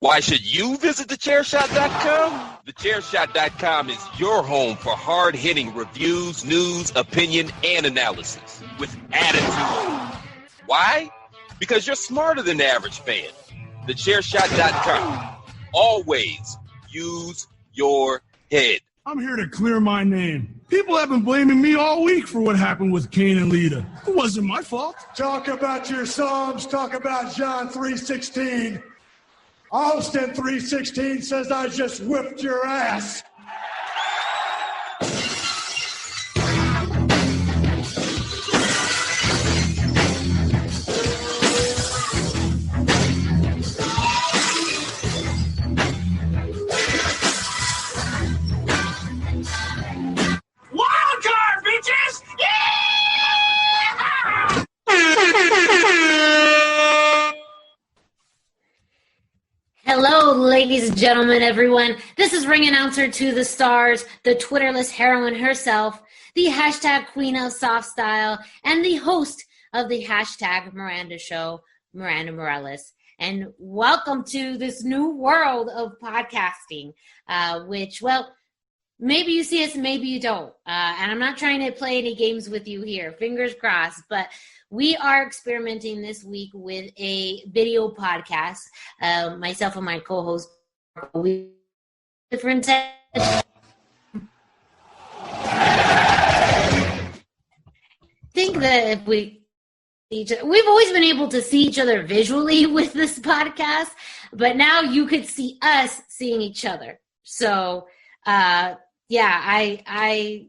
Why should you visit the Chairshot.com? The Chairshot.com is your home for hard-hitting reviews, news, opinion, and analysis with attitude. Why? Because you're smarter than the average fan. The Chairshot.com. Always use your head. I'm here to clear my name. People have been blaming me all week for what happened with Cain and Lita. It wasn't my fault. Talk about your Psalms. Talk about John 3:16. Austin 3:16 says I just whipped your ass. Wild card, bitches! Yeah! Hello, ladies and gentlemen, everyone. This is ring announcer to the stars, the Twitterless heroine herself, the hashtag Queen of Soft Style, and the host of the hashtag Miranda Show, Miranda Morales. And welcome to this new world of podcasting, which, well, maybe you see us, maybe you don't. And I'm not trying to play any games with you here, fingers crossed, but we are experimenting this week with a video podcast. Myself and my co-host, we different. I think that if we've always been able to see each other visually with this podcast, but now you could see us seeing each other. So, yeah, I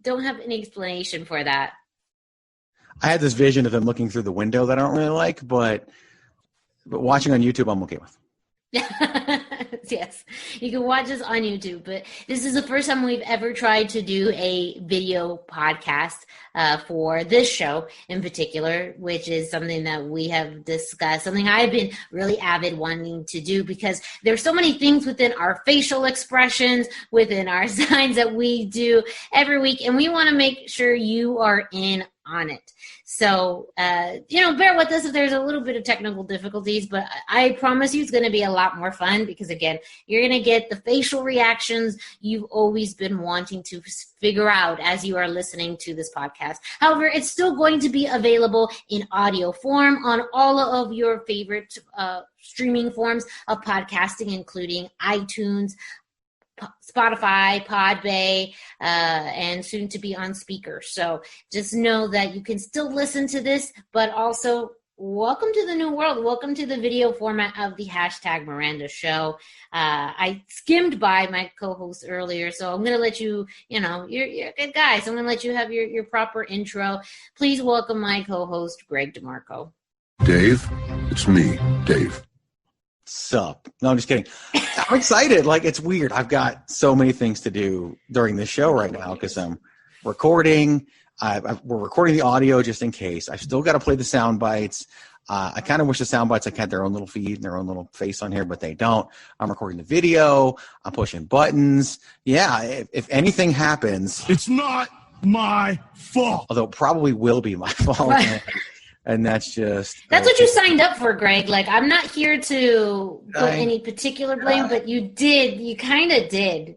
don't have any explanation for that. I had this vision of them looking through the window that I don't really like, but watching on YouTube, I'm okay with. Yes, you can watch us on YouTube, but this is the first time we've ever tried to do a video podcast for this show in particular, which is something that we have discussed, something I've been really avid wanting to do because there's so many things within our facial expressions, within our signs that we do every week, and we want to make sure you are in on it. So, bear with us if there's a little bit of technical difficulties, but I promise you it's going to be a lot more fun because, again, you're going to get the facial reactions you've always been wanting to figure out as you are listening to this podcast. However, it's still going to be available in audio form on all of your favorite streaming forms of podcasting, including iTunes, Spotify, Podbay, and soon to be on speaker. So just know that you can still listen to this, but also welcome to the new world. Welcome to the video format of the hashtag Miranda Show. I skimmed by my co-host earlier, so I'm going to let you, you're a good guy, so I'm going to let you have your proper intro. Please welcome my co-host, Greg DeMarco. Dave, it's me, Dave. Sup? No, I'm just kidding. I'm excited. Like, it's weird. I've got so many things to do during this show right now because I'm recording. We're recording the audio just in case. I've still got to play the sound bites. I kind of wish the sound bites had their own little feed and their own little face on here, but they don't. I'm recording the video. I'm pushing buttons. Yeah, if anything happens. It's not my fault. Although it probably will be my fault. And that's what you signed up for, Greg. Like, I'm not here to put any particular blame, but you kind of did.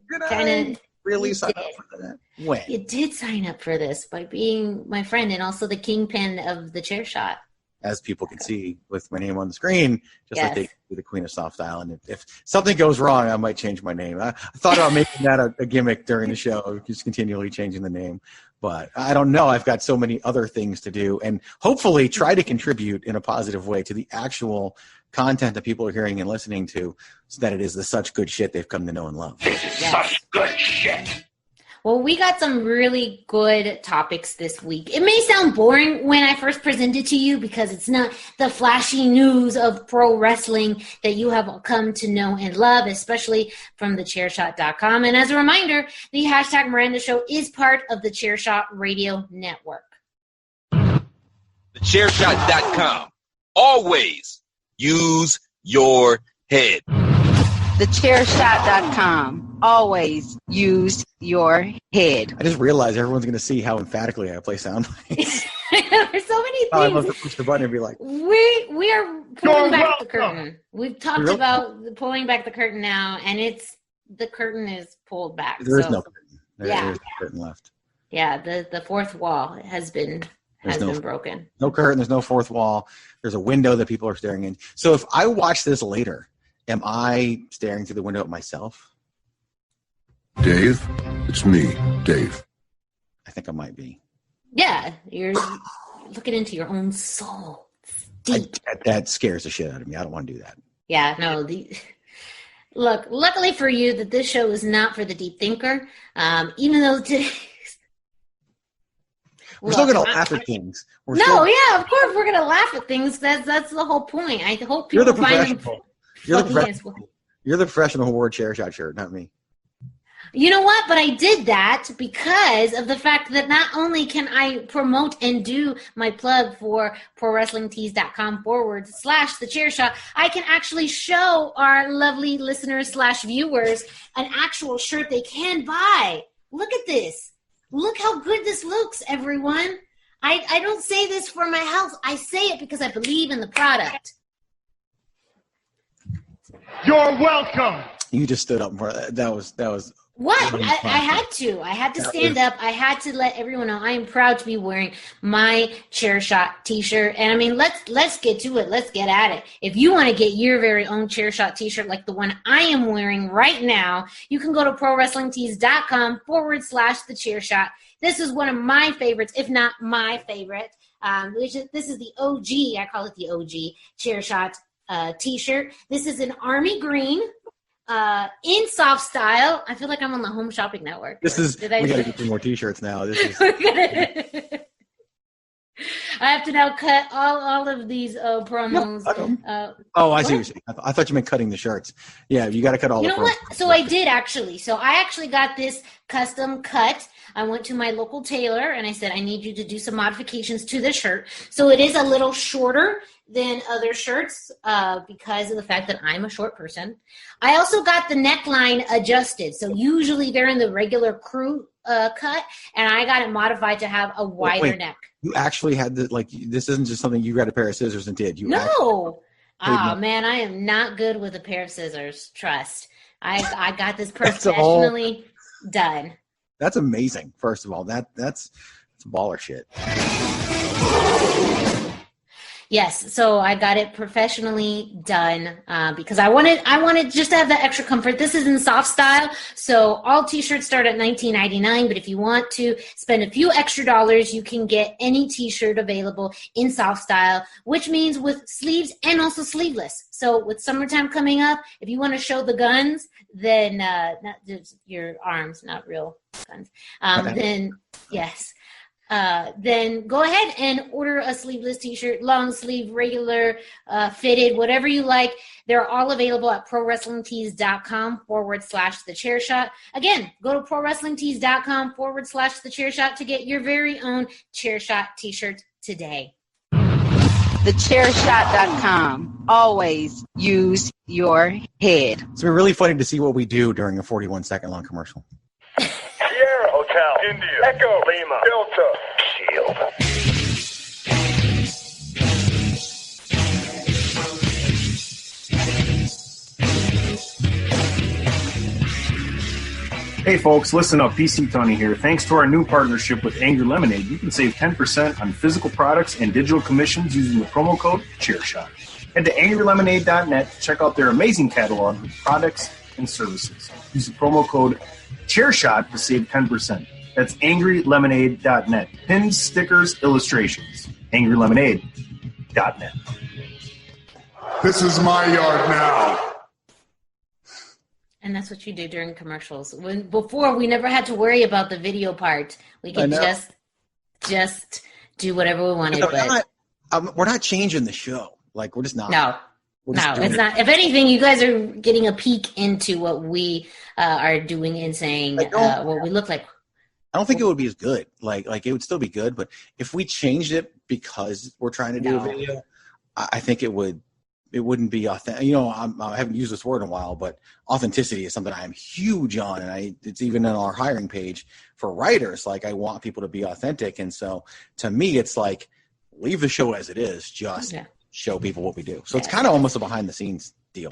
Really sign up for that? When? You did sign up for this by being my friend and also the kingpin of the Chairshot. As people can see with my name on the screen, like they do the Queen of Soft Style. And if something goes wrong, I might change my name. I thought about making that a gimmick during the show, just continually changing the name. But I don't know. I've got so many other things to do and hopefully try to contribute in a positive way to the actual content that people are hearing and listening to so that it is the such good shit they've come to know and love. Such good shit. Well, we got some really good topics this week. It may sound boring when I first present it to you because it's not the flashy news of pro wrestling that you have come to know and love, especially from the Chairshot.com. And as a reminder, the hashtag Miranda Show is part of the Chairshot Radio Network. The Chairshot.com. Always use your head. The Chairshot.com. Always use your head. I just realized everyone's going to see how emphatically I play sound bites. There's so many things. I love to push the button and be like, we are pulling back the curtain. We've talked about pulling back the curtain now, and the curtain is pulled back. There is no curtain. There's no curtain left. Yeah, the fourth wall has been broken. No curtain. There's no fourth wall. There's a window that people are staring in. So if I watch this later, am I staring through the window at myself? Dave, it's me, Dave. I think I might be. Yeah, you're looking into your own soul. That scares the shit out of me. I don't want to do that. Yeah, no. Look, luckily for you that this show is not for the deep thinker, even though today... We're still going to laugh at things. Of course we're going to laugh at things. That's the whole point. I hope people find them. You're the professional who wore a Chairshot shirt, not me. You know what? But I did that because of the fact that not only can I promote and do my plug for ProWrestlingTees.com /The Chairshot, I can actually show our lovely listeners / viewers an actual shirt they can buy. Look at this. Look how good this looks, everyone. I don't say this for my health. I say it because I believe in the product. You're welcome. You just stood up for that. That was. What? I had to. I had to stand up. I had to let everyone know I am proud to be wearing my Chairshot t-shirt. And I mean, let's get to it. Let's get at it. If you want to get your very own Chairshot t-shirt like the one I am wearing right now, you can go to ProWrestlingTees.com /The Chairshot. This is one of my favorites, if not my favorite. This is the OG. I call it the OG Chairshot t-shirt. This is an army green. In soft style. I feel like I'm on the Home Shopping Network. We gotta get some more t-shirts now. I have to now cut all of these promos. I see what you're saying. I thought you meant cutting the shirts. Yeah, you got to cut all the promos. You know what? So I did actually. So I actually got this custom cut. I went to my local tailor and I said, I need you to do some modifications to the shirt. So it is a little shorter than other shirts because of the fact that I'm a short person. I also got the neckline adjusted. So usually they're in the regular crew cut, and I got it modified to have a wider neck. You actually had this isn't just something you got a pair of scissors and did. No. Oh, man, I am not good with a pair of scissors. Trust. I got this professionally done. That's amazing. First of all, that's baller shit. Yes, so I got it professionally done because I wanted just to have that extra comfort. This is in soft style, so all t-shirts start at $19.99, but if you want to spend a few extra dollars, you can get any t-shirt available in soft style, which means with sleeves and also sleeveless. So with summertime coming up, if you want to show the guns, then not just your arms, not real guns, then yes. Then go ahead and order a sleeveless t-shirt, long sleeve, regular, fitted, whatever you like. They're all available at ProWrestlingTees.com /The Chairshot. Again, go to ProWrestlingTees.com /The Chairshot to get your very own Chairshot t-shirt today. TheChairshot.com. Always use your head. It's been really funny to see what we do during a 41-second long commercial. Sierra Hotel, India, Echo, Lima, Delta, Shield. Hey folks, listen up. PC Tony here. Thanks to our new partnership with Angry Lemonade, you can save 10% on physical products and digital commissions using the promo code Chairshot. Head to angrylemonade.net to check out their amazing catalog of products and services. Use the promo code Chairshot to save 10%. That's angrylemonade.net. Pins, stickers, illustrations. angrylemonade.net. This is my yard now. And that's what you do during commercials. Before, we never had to worry about the video part. We could just do whatever we wanted. We're not changing the show. Like, we're just not. No, it's not. If anything, you guys are getting a peek into what we are doing and saying, what we look like. I don't think it would be as good. Like it would still be good, but if we changed it because we're trying to do a video, I think it would it wouldn't be authentic. You know, I haven't used this word in a while, but authenticity is something I'm huge on, and it's even in our hiring page for writers. Like, I want people to be authentic, and so to me, it's like, leave the show as it is, just show people what we do. So it's kind of almost a behind the scenes deal.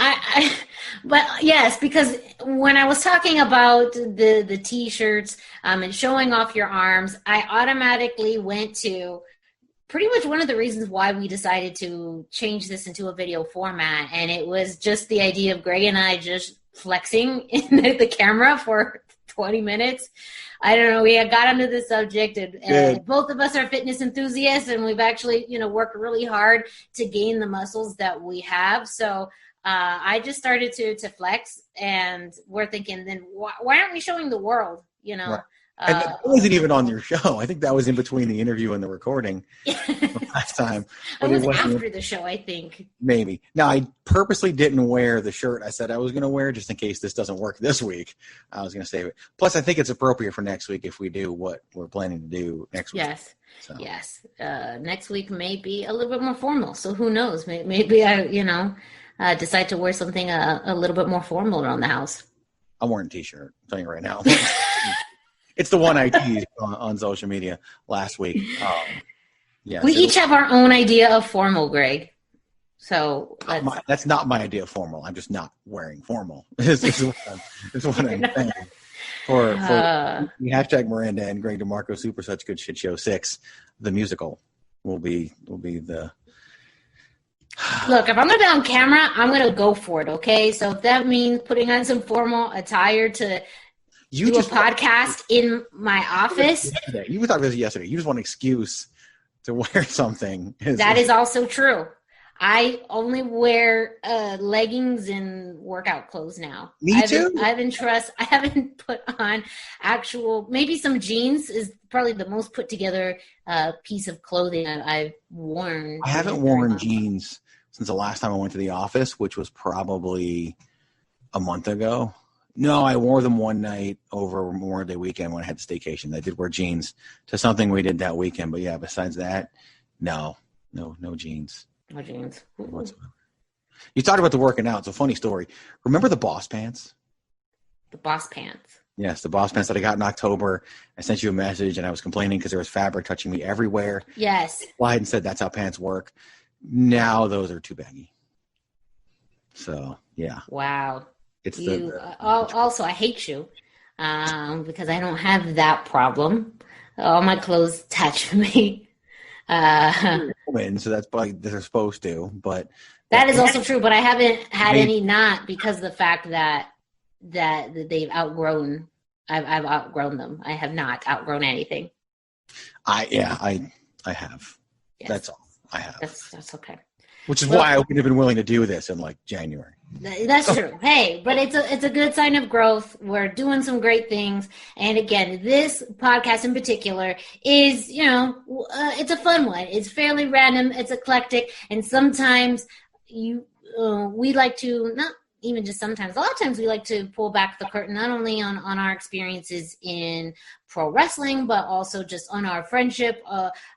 But yes, because when I was talking about the T-shirts and showing off your arms, I automatically went to pretty much one of the reasons why we decided to change this into a video format. And it was just the idea of Greg and I just flexing in the camera for 20 minutes. I don't know. We had got onto the subject, and both of us are fitness enthusiasts, and we've actually, worked really hard to gain the muscles that we have. So I just started to flex, and we're thinking, then why aren't we showing the world, Right. And that wasn't even on your show. I think that was in between the interview and the recording last time. But it was after the show, I think. Maybe. Now, I purposely didn't wear the shirt I said I was going to wear just in case this doesn't work this week. I was going to save it. Plus, I think it's appropriate for next week if we do what we're planning to do next week. Yes. So. Yes. Next week may be a little bit more formal. So who knows? Maybe I, decide to wear something a little bit more formal around the house. I'm wearing a T-shirt. I'm telling you right now. It's the one I teased on social media last week. We each have our own idea of formal, Greg. So that's not my idea of formal. I'm just not wearing formal. This is what I'm saying. For the hashtag Miranda and Greg DeMarco Super Such Good Shit Show 6, the musical will be the. Look, if I'm going to be on camera, I'm going to go for it. Okay, so if that means putting on some formal attire to. Do a podcast in my office. You were talking about this yesterday. You just want an excuse to wear something. That is also true. I only wear leggings and workout clothes now. Me too. I haven't put on actual. Maybe some jeans is probably the most put together piece of clothing I've worn. I haven't worn jeans since the last time I went to the office, which was probably a month ago. No, I wore them one night over Memorial Day weekend when I had the staycation. I did wear jeans to something we did that weekend. But yeah, besides that, no jeans. No jeans. Whatsoever. You talked about the working out. It's a funny story. Remember the Boss Pants? The Boss Pants. Yes, the Boss Pants that I got in October. I sent you a message and I was complaining because there was fabric touching me everywhere. Yes. I lied and said that's how pants work. Now those are too baggy. So, yeah. Wow. Also, I hate you because I don't have that problem. All my clothes touch me. So that's probably they're supposed to, but that is also true. But I haven't had any not because of the fact that they've outgrown. I've outgrown them. I have not outgrown anything. I have. Yes. That's all. I have. That's okay. Which is why I would have been willing to do this in like January. That's true. Hey, but it's a good sign of growth. We're doing some great things. And again, this podcast in particular is, it's a fun one. It's fairly random. It's eclectic. And sometimes we like to, not even just sometimes, a lot of times we like to pull back the curtain, not only on our experiences in pro wrestling, but also just on our friendship,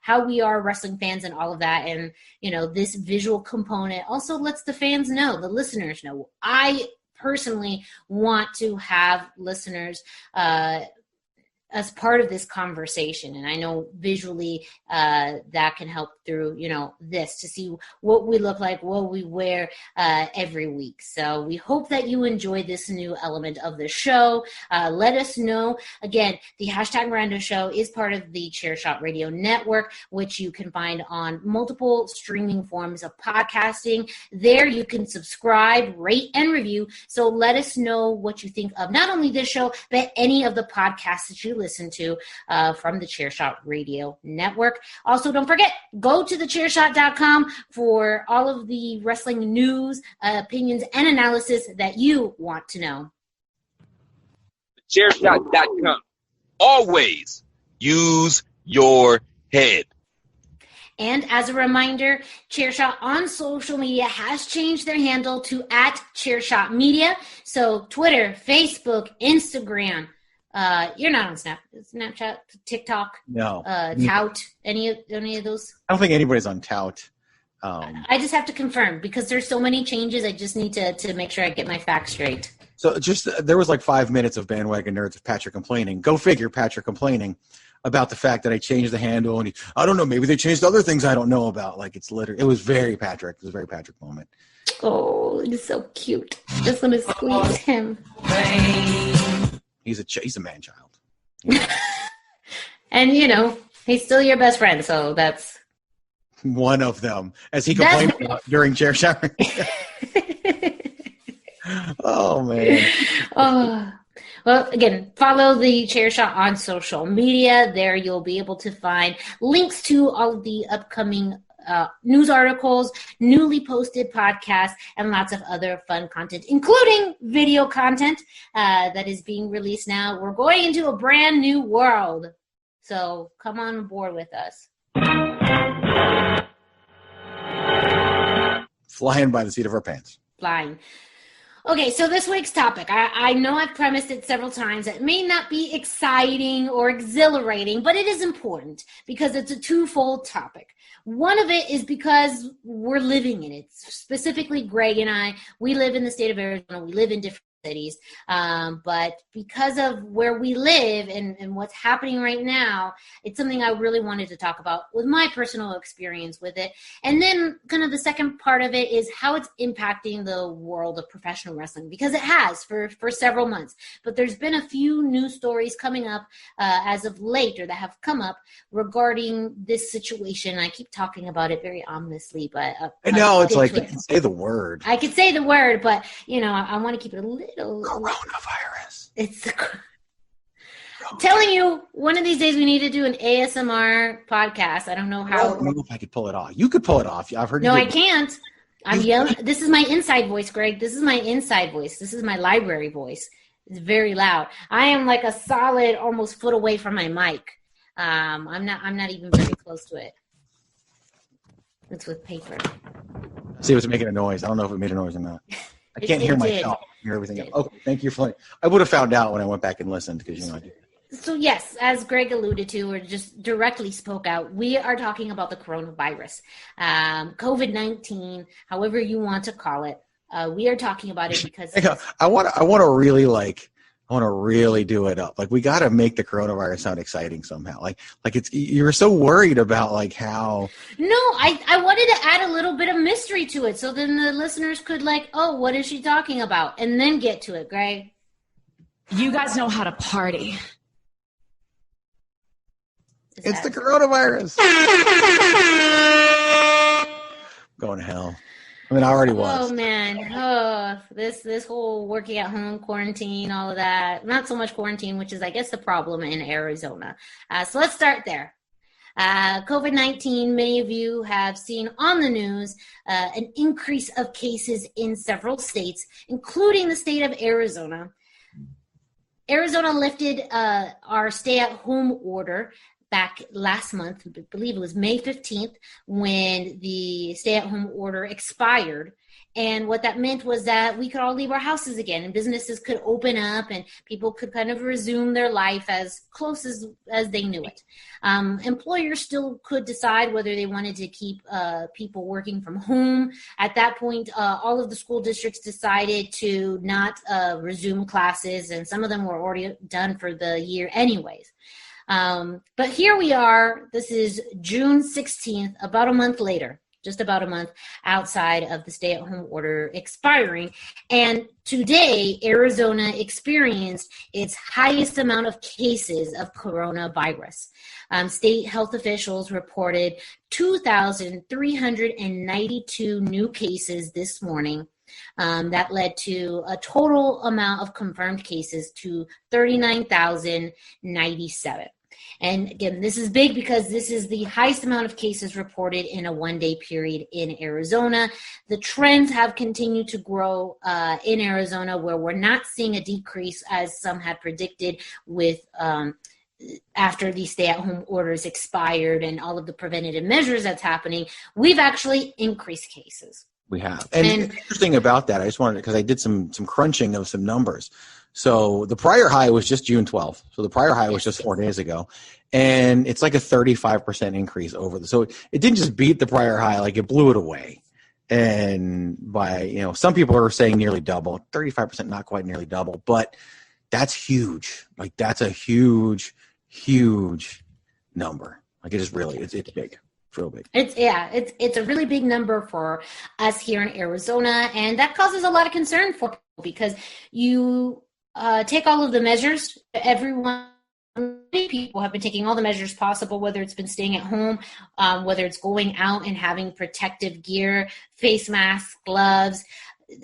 how we are wrestling fans and all of that. And, this visual component also lets the fans know, the listeners know. I personally want to have listeners as part of this conversation. And I know visually that can help through, this to see what we look like, what we wear every week. So we hope that you enjoy this new element of the show. Let us know. Again, the hashtag Miranda Show is part of the Chairshot Radio Network, which you can find on multiple streaming forms of podcasting. There you can subscribe, rate, and review. So let us know what you think of not only this show, but any of the podcasts that you listen to from the Chairshot Radio Network. Also, don't forget, go to the Chairshot.com for all of the wrestling news, opinions, and analysis that you want to know. Chairshot.com. Always use your head. And as a reminder, Chairshot on social media has changed their handle to @ChairshotMedia. So Twitter, Facebook, Instagram. You're not on Snapchat, TikTok. No. Tout, any of those? I don't think anybody's on Tout. I just have to confirm because there's so many changes. I just need to make sure I get my facts straight. So there was like 5 minutes of bandwagon nerds of Patrick complaining. Go figure, Patrick complaining about the fact that I changed the handle, and I don't know, maybe they changed other things I don't know about. Like it was very Patrick. It was a very Patrick moment. Oh, he's so cute. I just want to squeeze him. He's a man child. And he's still your best friend, so that's one of them, as he complained about during Chairshot. Oh man. Oh. Well, again, follow the Chairshot on social media. There you'll be able to find links to all of the upcoming news articles, newly posted podcasts, and lots of other fun content, including video content that is being released now. We're going into a brand new world. So come on board with us. Flying by the seat of our pants. Flying. Okay, so this week's topic, I know I've premised it several times. It may not be exciting or exhilarating, but it is important because it's a twofold topic. One of it is because we're living in it. Specifically, Greg and I, we live in the state of Arizona. We live in different cities. But because of where we live and what's happening right now, it's something I really wanted to talk about with my personal experience with it. And then kind of the second part of it is how it's impacting the world of professional wrestling, because it has for several months. But there's been a few news stories coming up as of late, or that have come up regarding this situation. I keep talking about it very ominously, but I know it's like you can say the word. I could say the word, but I want to keep it a little. Coronavirus. It's telling you one of these days we need to do an ASMR podcast. I don't know how. I don't know if I could pull it off. You could pull it off. I've heard. No, I can't. I'm yelling. This is my inside voice, Greg. This is my inside voice. This is my library voice. It's very loud. I am like a solid almost foot away from my mic. I'm not even very close to it. It's with paper. See, it was making a noise. I don't know if it made a noise or not. I can't hear myself. Hear everything else. Okay, thank you for. I would have found out when I went back and listened because I did. So yes, as Greg alluded to, or just directly spoke out, we are talking about the coronavirus, COVID-19, however you want to call it. We are talking about it because I want to really do it up. Like we got to make the coronavirus sound exciting somehow. Like you were so worried about like how. No, I wanted to add a little bit of mystery to it, so then the listeners could oh, what is she talking about, and then get to it, Greg. You guys know how to party. It's the coronavirus. Going to hell. I mean, I already was. Oh man, this whole working at home, quarantine, all of that. Not so much quarantine, which is, I guess, the problem in Arizona. So let's start there. COVID-19, many of you have seen on the news an increase of cases in several states, including the state of Arizona. Arizona lifted our stay-at-home order back last month. I believe it was May 15th when the stay-at-home order expired. And what that meant was that we could all leave our houses again and businesses could open up and people could kind of resume their life as close as they knew it. Employers still could decide whether they wanted to keep people working from home. At that point, all of the school districts decided to not resume classes, and some of them were already done for the year anyways. But here we are. This is June 16th, about a month later. Just about a month outside of the stay-at-home order expiring. And today, Arizona experienced its highest amount of cases of coronavirus. State health officials reported 2,392 new cases this morning. That led to a total amount of confirmed cases to 39,097. And again, this is big because this is the highest amount of cases reported in a one-day period in Arizona. The trends have continued to grow in Arizona, where we're not seeing a decrease as some had predicted with after the stay-at-home orders expired and all of the preventative measures that's happening. We've actually increased cases. We have. And interesting about that, I just wanted, because I did some crunching of some numbers. So the prior high was just June 12th. So the prior high was just 4 days ago. and it's like a 35% increase over so it didn't just beat the prior high, like it blew it away. And by, some people are saying nearly double, 35%, not quite nearly double, but that's huge. Like that's a huge, huge number. Like it is really, it's big. It's real big. It's a really big number for us here in Arizona, and that causes a lot of concern for people because you take all of the measures. Many people have been taking all the measures possible, whether it's been staying at home, whether it's going out and having protective gear, face masks, gloves,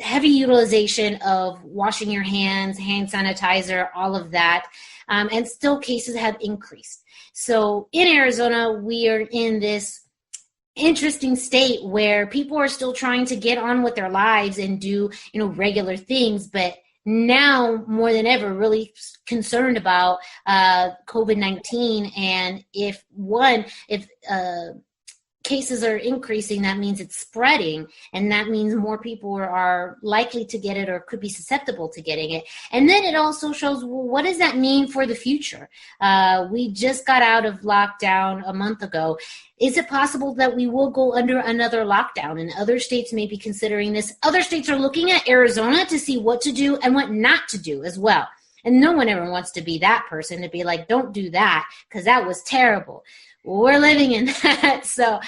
heavy utilization of washing your hands, hand sanitizer, all of that. And still cases have increased. So in Arizona, we are in this interesting state where people are still trying to get on with their lives and do, regular things, but now more than ever really concerned about COVID-19. And if cases are increasing, that means it's spreading, and that means more people are likely to get it or could be susceptible to getting it. And then it also shows, well, what does that mean for the future? We just got out of lockdown a month ago. Is it possible that we will go under another lockdown? And other states may be considering this. Other states are looking at Arizona to see what to do and what not to do as well. And no one ever wants to be that person to be like, don't do that because that was terrible. We're living in that. So,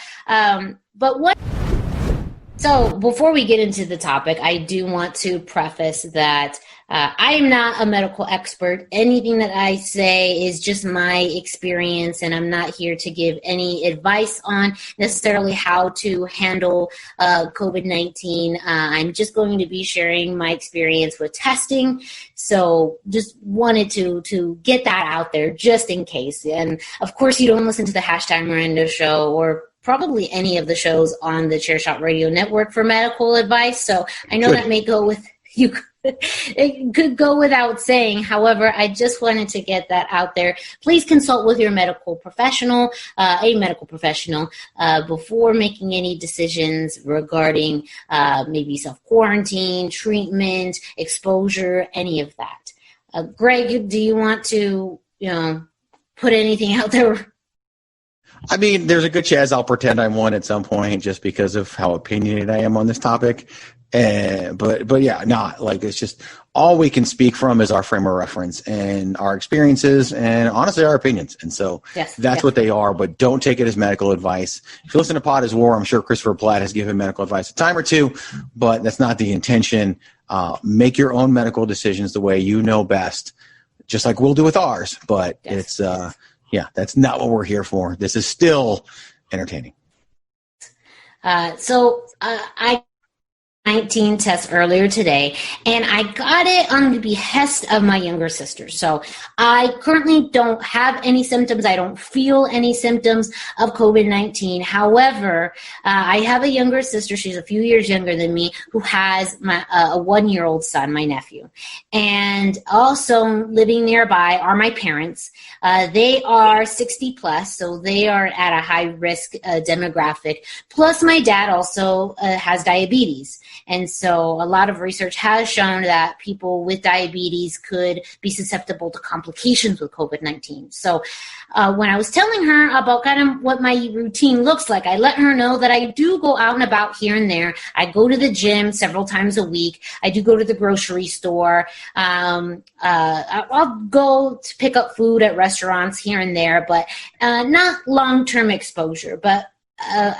So before we get into the topic, I do want to preface that I am not a medical expert. Anything that I say is just my experience, and I'm not here to give any advice on necessarily how to handle COVID-19. I'm just going to be sharing my experience with testing. So just wanted to get that out there just in case. And of course, you don't listen to the #Miranda show or probably any of the shows on the Chairshot Radio Network for medical advice. So I know that may go with you. It could go without saying. However, I just wanted to get that out there. Please consult with your medical professional, before making any decisions regarding maybe self-quarantine, treatment, exposure, any of that. Greg, do you want to, put anything out there? I mean, there's a good chance I'll pretend I'm one at some point just because of how opinionated I am on this topic. But yeah, not like it's just all we can speak from is our frame of reference and our experiences and honestly our opinions. And so that's what they are, but don't take it as medical advice. If you listen to Pod is War, I'm sure Christopher Platt has given medical advice a time or two, but that's not the intention. Make your own medical decisions the way you know best, just like we'll do with ours. But it's, that's not what we're here for. This is still entertaining. So I 19 test earlier today, and I got it on the behest of my younger sister. So I currently don't have any symptoms. I don't feel any symptoms of COVID-19. However, I have a younger sister. She's a few years younger than me, who has a 1-year-old son, my nephew. And also living nearby are my parents. They are 60 plus, so they are at a high risk demographic. Plus my dad also has diabetes. And so a lot of research has shown that people with diabetes could be susceptible to complications with COVID-19. So when I was telling her about kind of what my routine looks like, I let her know that I do go out and about here and there. I go to the gym several times a week. I do go to the grocery store. I'll go to pick up food at restaurants here and there, but not long-term exposure. But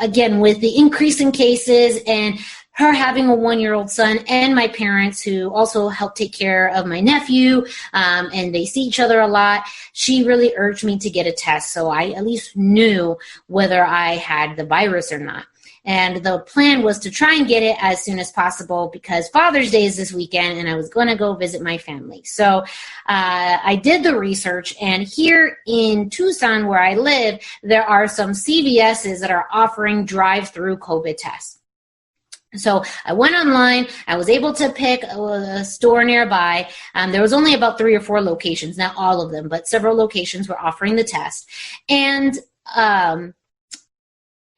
again, with the increase in cases and her having a 1-year-old son and my parents who also help take care of my nephew, and they see each other a lot, she really urged me to get a test so I at least knew whether I had the virus or not. And the plan was to try and get it as soon as possible because Father's Day is this weekend and I was going to go visit my family. So I did the research, and here in Tucson where I live, there are some CVSs that are offering drive-through COVID tests. So I went online. I was able to pick a store nearby. There was only about 3 or 4 locations, not all of them, but several locations were offering the test. And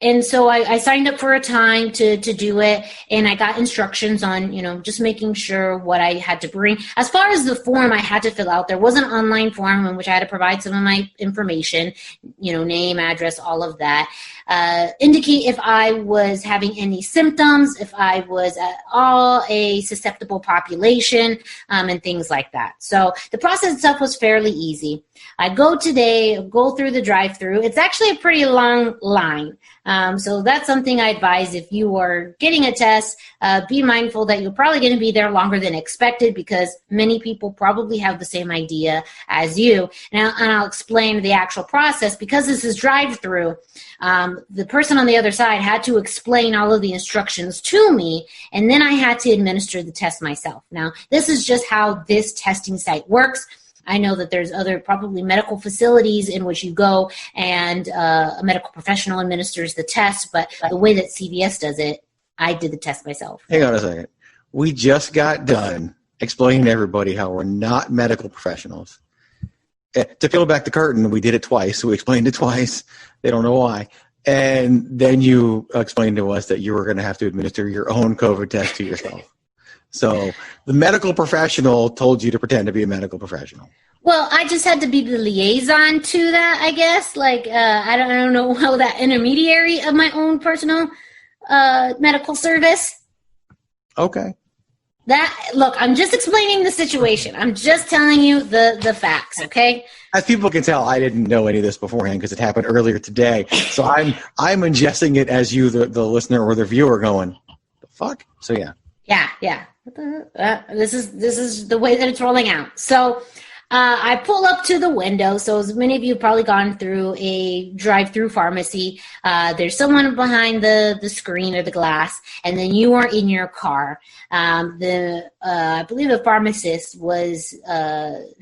And so I signed up for a time to do it, and I got instructions on, just making sure what I had to bring. As far as the form I had to fill out, there was an online form in which I had to provide some of my information, name, address, all of that. Indicate if I was having any symptoms, if I was at all a susceptible population, and things like that. So the process itself was fairly easy. I go through the drive-through. It's actually a pretty long line. So that's something I advise if you are getting a test, be mindful that you're probably going to be there longer than expected because many people probably have the same idea as you. And I'll explain the actual process. Because this is drive-through, the person on the other side had to explain all of the instructions to me, and then I had to administer the test myself. Now, this is just how this testing site works. I know that there's other probably medical facilities in which you go and a medical professional administers the test, but the way that CVS does it, I did the test myself. Hang on a second. We just got done explaining to everybody how we're not medical professionals. To peel back the curtain, we did it twice. We explained it twice. They don't know why. And then you explained to us that you were going to have to administer your own COVID test to yourself. So the medical professional told you to pretend to be a medical professional. Well, I just had to be the liaison to that, I guess. I don't know how that intermediary of my own personal medical service. Okay. Look, I'm just explaining the situation. I'm just telling you the facts, okay? As people can tell, I didn't know any of this beforehand because it happened earlier today. So I'm ingesting it as you, the listener or the viewer, going, the fuck? So yeah. Yeah. This is the way that it's rolling out. So I pull up to the window. So as many of you have probably gone through a drive-through pharmacy, there's someone behind the screen or the glass, and then you are in your car. I believe the pharmacist was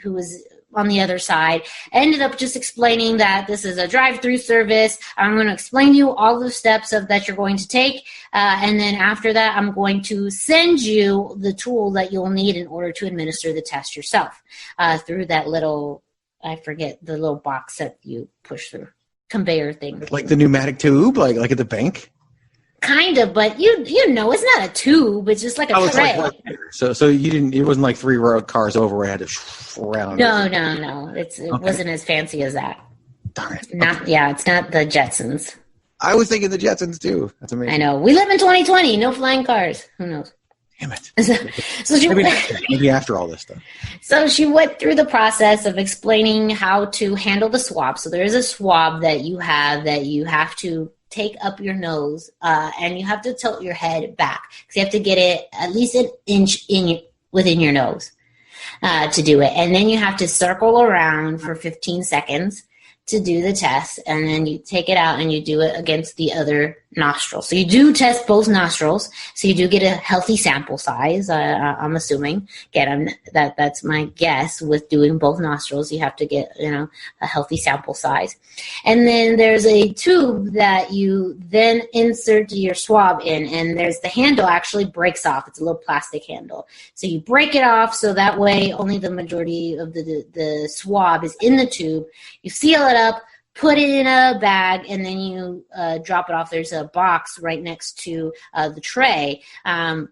who was on the other side, ended up just explaining that this is a drive-through service. I'm going to explain to you all the steps that you're going to take. And then after that, I'm going to send you the tool that you'll need in order to administer the test yourself through that little, I forget, the little box that you push through, conveyor thing. Like the pneumatic tube, like at the bank? Kind of, but you know, it's not a tube. It's just like a tray. So you didn't. It wasn't like 3 road cars over where I had to around. No. It wasn't as fancy as that. Darn it. Yeah, it's not the Jetsons. I was thinking the Jetsons too. That's amazing. I know. We live in 2020. No flying cars. Who knows? Damn it. So she maybe after all this stuff. So she went through the process of explaining how to handle the swab. So there is a swab that you have to take up your nose, and you have to tilt your head back because you have to get it at least an inch within your nose to do it. And then you have to circle around for 15 seconds to do the test, and then you take it out and you do it against the other nostril. So you do test both nostrils, so you do get a healthy sample size. I'm assuming. That's my guess. With doing both nostrils, you have to get a healthy sample size, and then there's a tube that you then insert your swab in, and there's the handle actually breaks off. It's a little plastic handle, so you break it off so that way only the majority of the swab is in the tube. You seal it up, put it in a bag, and then you drop it off. There's a box right next to the tray,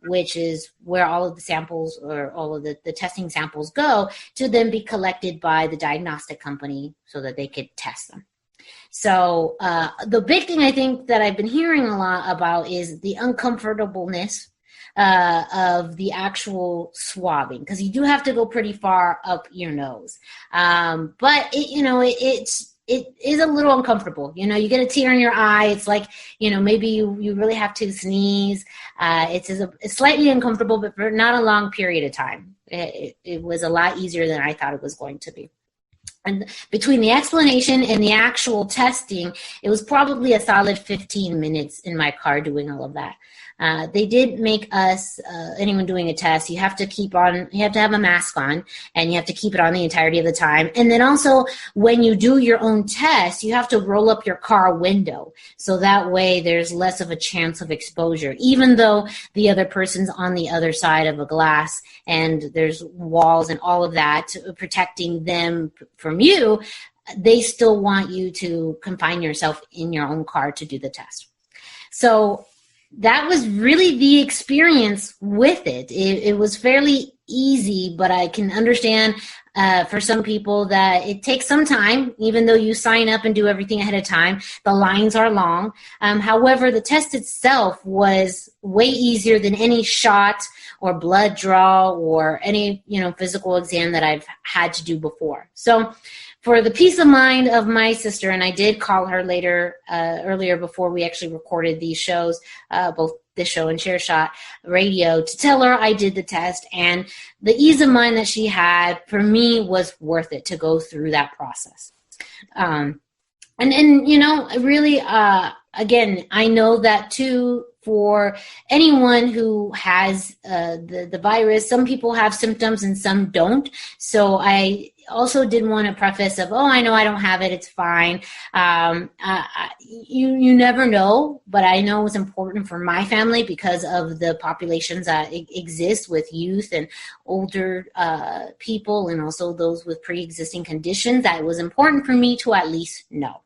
which is where all of the samples or all of the testing samples go to then be collected by the diagnostic company so that they could test them. So the big thing I think that I've been hearing a lot about is the uncomfortableness of the actual swabbing, because you do have to go pretty far up your nose. But it is a little uncomfortable. You get a tear in your eye. It's like, maybe you really have to sneeze. It's slightly uncomfortable, but for not a long period of time. It was a lot easier than I thought it was going to be. And between the explanation and the actual testing, it was probably a solid 15 minutes in my car doing all of that. They did make us, anyone doing a test, you have to have a mask on, and you have to keep it on the entirety of the time. And then also, when you do your own test, you have to roll up your car window. So that way there's less of a chance of exposure, even though the other person's on the other side of a glass and there's walls and all of that protecting them from you. They still want you to confine yourself in your own car to do the test. So that was really the experience with it. It was fairly easy, but I can understand for some people that it takes some time, even though you sign up and do everything ahead of time. The lines are long. However, the test itself was way easier than any shot or blood draw or any, physical exam that I've had to do before. So for the peace of mind of my sister, and I did call her earlier before we actually recorded these shows, both this show and Chairshot Radio, to tell her I did the test, and the ease of mind that she had for me was worth it to go through that process. And really, again, I know that too, for anyone who has the virus, some people have symptoms and some don't. So I also didn't want to preface of, I know I don't have it, it's fine. You never know, but I know it's important for my family because of the populations that exist with youth and older people, and also those with pre-existing conditions, that it was important for me to at least know.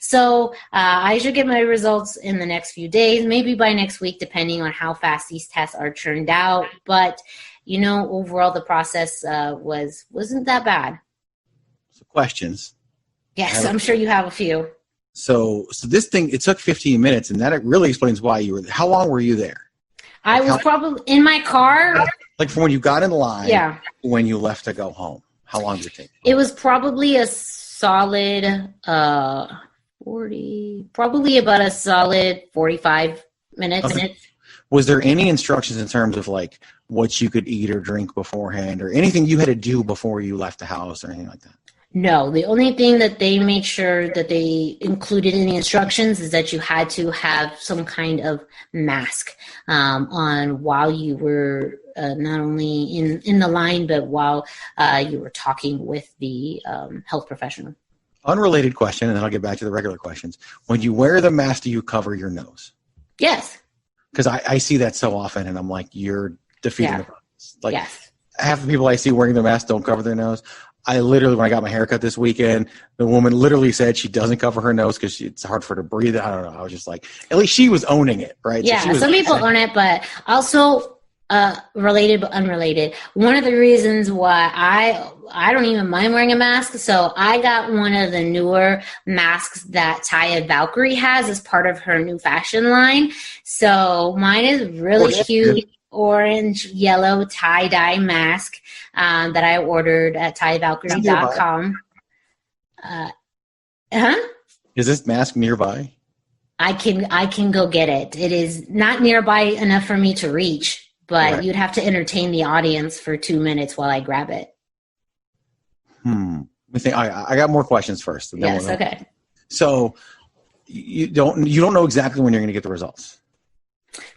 So I should get my results in the next few days, maybe by next week, depending on how fast these tests are churned out. But, overall the process wasn't that bad. So questions. Yes, I'm sure you have a few. So this thing, it took 15 minutes, and that really explains why you were there. How long were you there? I was probably in my car. Like from when you got in line to when you left to go home. How long did it take? It was probably a solid 45 minutes. Okay. Was there any instructions in terms of like what you could eat or drink beforehand, or anything you had to do before you left the house or anything like that? No, the only thing that they made sure that they included in the instructions is that you had to have some kind of mask on while you were not only in the line, but while you were talking with the health professional. Unrelated question, and then I'll get back to the regular questions. When you wear the mask, do you cover your nose? Yes. Because I see that so often, and I'm like, you're defeating the purpose. Like, yes. Half the people I see wearing their mask don't cover their nose. I literally, when I got my haircut this weekend, the woman literally said she doesn't cover her nose because it's hard for her to breathe. I don't know. I was just like, at least she was owning it, right? Yeah, so some people own it, but also related but unrelated. One of the reasons why I don't even mind wearing a mask, so I got one of the newer masks that Taya Valkyrie has as part of her new fashion line. So mine is really cute. Orange, yellow tie-dye mask that I ordered at TayaValkyrie.com. Is this mask nearby? I can go get it. It is not nearby enough for me to reach, but you'd have to entertain the audience for 2 minutes while I grab it. I got more questions first. Yes, okay. So you don't know exactly when you're going to get the results.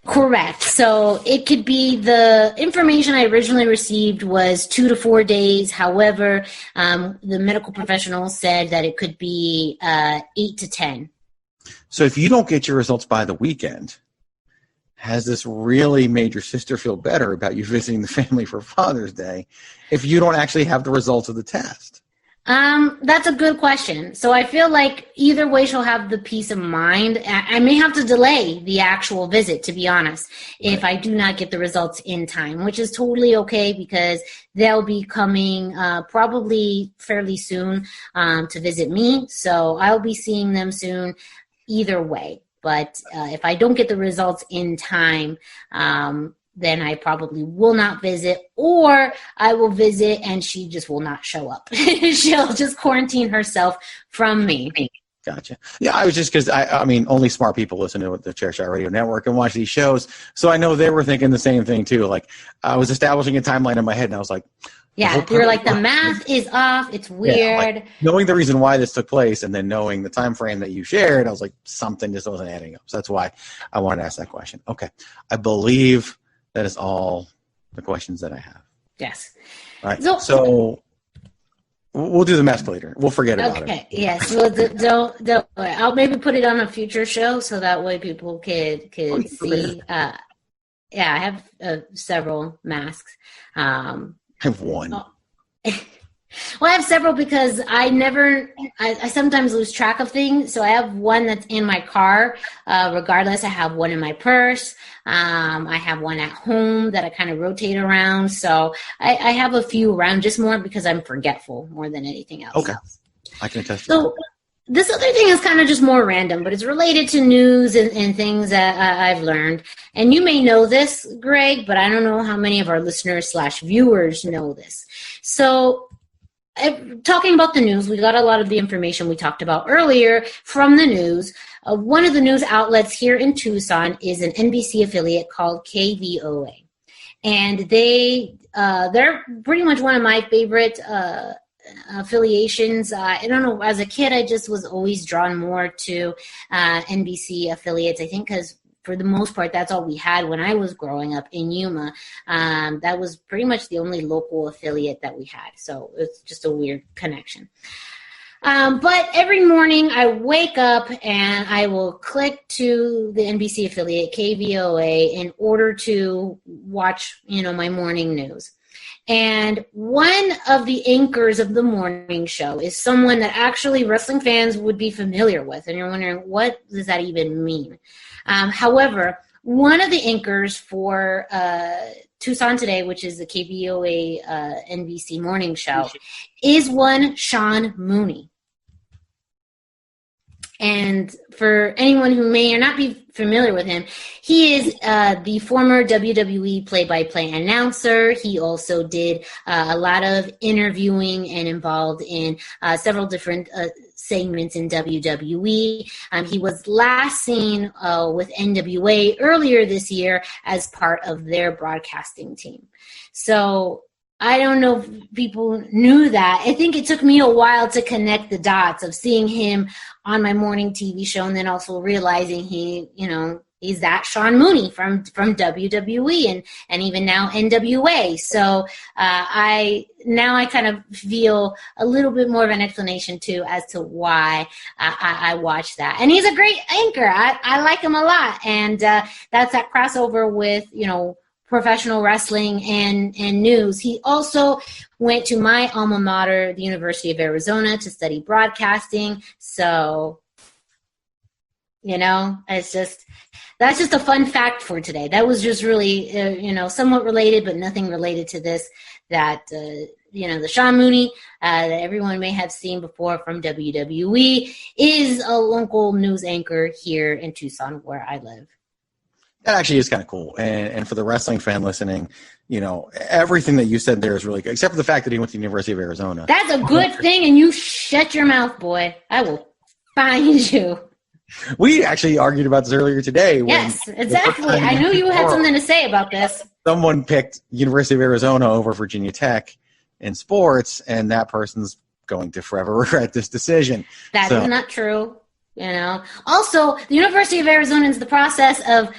Correct. So it could be, the information I originally received was 2 to 4 days. However, the medical professional said that it could be 8 to 10. So if you don't get your results by the weekend, has this really made your sister feel better about you visiting the family for Father's Day if you don't actually have the results of the test? That's a good question. So I feel like either way she'll have the peace of mind. I may have to delay the actual visit, to be honest, if I do not get the results in time, which is totally okay because they'll be coming probably fairly soon to visit me. So I'll be seeing them soon either way. But if I don't get the results in time, then I probably will not visit, or I will visit and she just will not show up. She'll just quarantine herself from me. Gotcha. Yeah, I was just, because I mean, only smart people listen to the Chairshot Radio Network and watch these shows, so I know they were thinking the same thing too. Like, I was establishing a timeline in my head, and I was like, yeah, you're like, the math is off. It's weird. Yeah, like, knowing the reason why this took place, and then knowing the time frame that you shared, I was like, something just wasn't adding up. So that's why I wanted to ask that question. Okay, I believe that is all the questions that I have. Yes. All right. So we'll do the mask later. We'll forget about it. Okay. Yes. Well, don't worry. I'll maybe put it on a future show so that way people could see. Yeah, I have several masks. I have one. Well, I have several because I sometimes lose track of things. So I have one that's in my car. Regardless, I have one in my purse. I have one at home that I kind of rotate around. So I have a few around, just more because I'm forgetful more than anything else. Okay. I can attest to that. So this other thing is kind of just more random, but it's related to news and things that I've learned. And you may know this, Greg, but I don't know how many of our listeners / viewers know this. So talking about the news, we got a lot of the information we talked about earlier from the news. One of the news outlets here in Tucson is an NBC affiliate called KVOA. And they're pretty much one of my favorite affiliations. I don't know, as a kid, I just was always drawn more to NBC affiliates, I think because for the most part, that's all we had when I was growing up in Yuma. That was pretty much the only local affiliate that we had. So it's just a weird connection. But every morning I wake up and I will click to the NBC affiliate, KVOA, in order to watch, my morning news. And one of the anchors of the morning show is someone that actually wrestling fans would be familiar with. And you're wondering, what does that even mean? However, one of the anchors for Tucson Today, which is the KVOA NBC morning show, is one Sean Mooney. And for anyone who may or not be familiar with him, he is the former WWE play-by-play announcer. He also did a lot of interviewing and involved in several different segments in WWE. He was last seen with NWA earlier this year as part of their broadcasting team. So I don't know if people knew that. I think it took me a while to connect the dots of seeing him on my morning TV show and then also realizing he's that Sean Mooney from WWE and even now NWA. So I kind of feel a little bit more of an explanation too as to why I watch that. And he's a great anchor. I like him a lot. And that's that crossover with, professional wrestling and news. He also went to my alma mater, the University of Arizona, to study broadcasting. So, that's just a fun fact for today. That was just really, somewhat related, but nothing related to this, that, the Sean Mooney that everyone may have seen before from WWE is a local news anchor here in Tucson where I live. That actually is kind of cool. And for the wrestling fan listening, everything that you said there is really good, except for the fact that he went to the University of Arizona. That's a good thing, and you shut your mouth, boy. I will find you. We actually argued about this earlier today. Yes, exactly. I knew you had something to say about this. Someone picked University of Arizona over Virginia Tech in sports, and that person's going to forever regret this decision. That is not true. Also, the University of Arizona is the process of,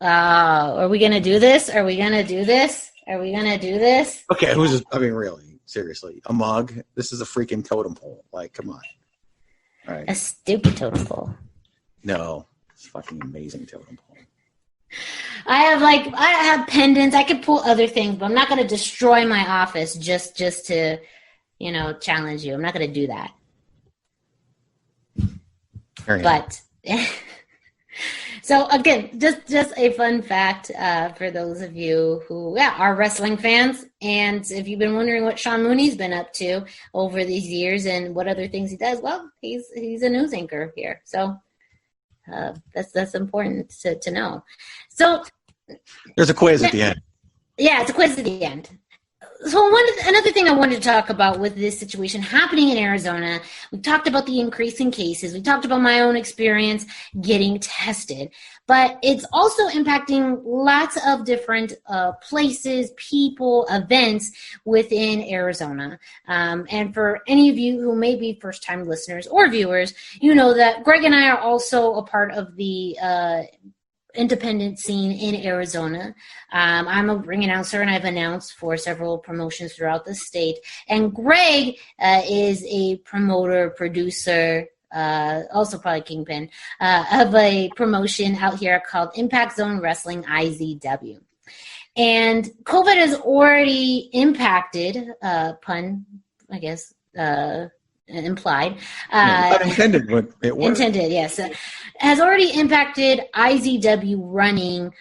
are we going to do this? Are we going to do this? Are we going to do this? Okay, who's this? I mean, really, seriously, a mug? This is a freaking totem pole. Like, come on. All right. A stupid totem pole. No, it's a fucking amazing totem pole. I have pendants. I could pull other things, but I'm not going to destroy my office just to, challenge you. I'm not going to do that. But so again, just a fun fact for those of you who are wrestling fans. And if you've been wondering what Sean Mooney's been up to over these years and what other things he does, well, he's a news anchor here. So that's important to know. So there's a quiz at the end. Yeah, it's a quiz at the end. So another thing I wanted to talk about with this situation happening in Arizona, we talked about the increase in cases. We talked about my own experience getting tested. But it's also impacting lots of different places, people, events within Arizona. And for any of you who may be first-time listeners or viewers, you know that Greg and I are also a part of the independent scene in Arizona. I'm a ring announcer, and I've announced for several promotions throughout the state. And Greg is a promoter, producer, also probably kingpin, of a promotion out here called Impact Zone Wrestling, IZW. And COVID has already impacted, pun I guess, implied. Unintended, but it was. Intended, yes. Has already impacted IZW running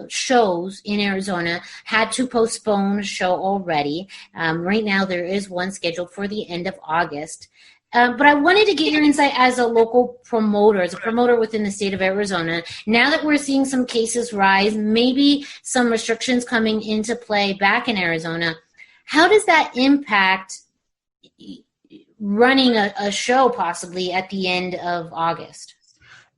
shows in Arizona. Had to postpone a show already. Right now, there is one scheduled for the end of August. But I wanted to get your insight as a local promoter, as a promoter within the state of Arizona. Now that we're seeing some cases rise, maybe some restrictions coming into play back in Arizona, how does that impact running a show possibly at the end of August?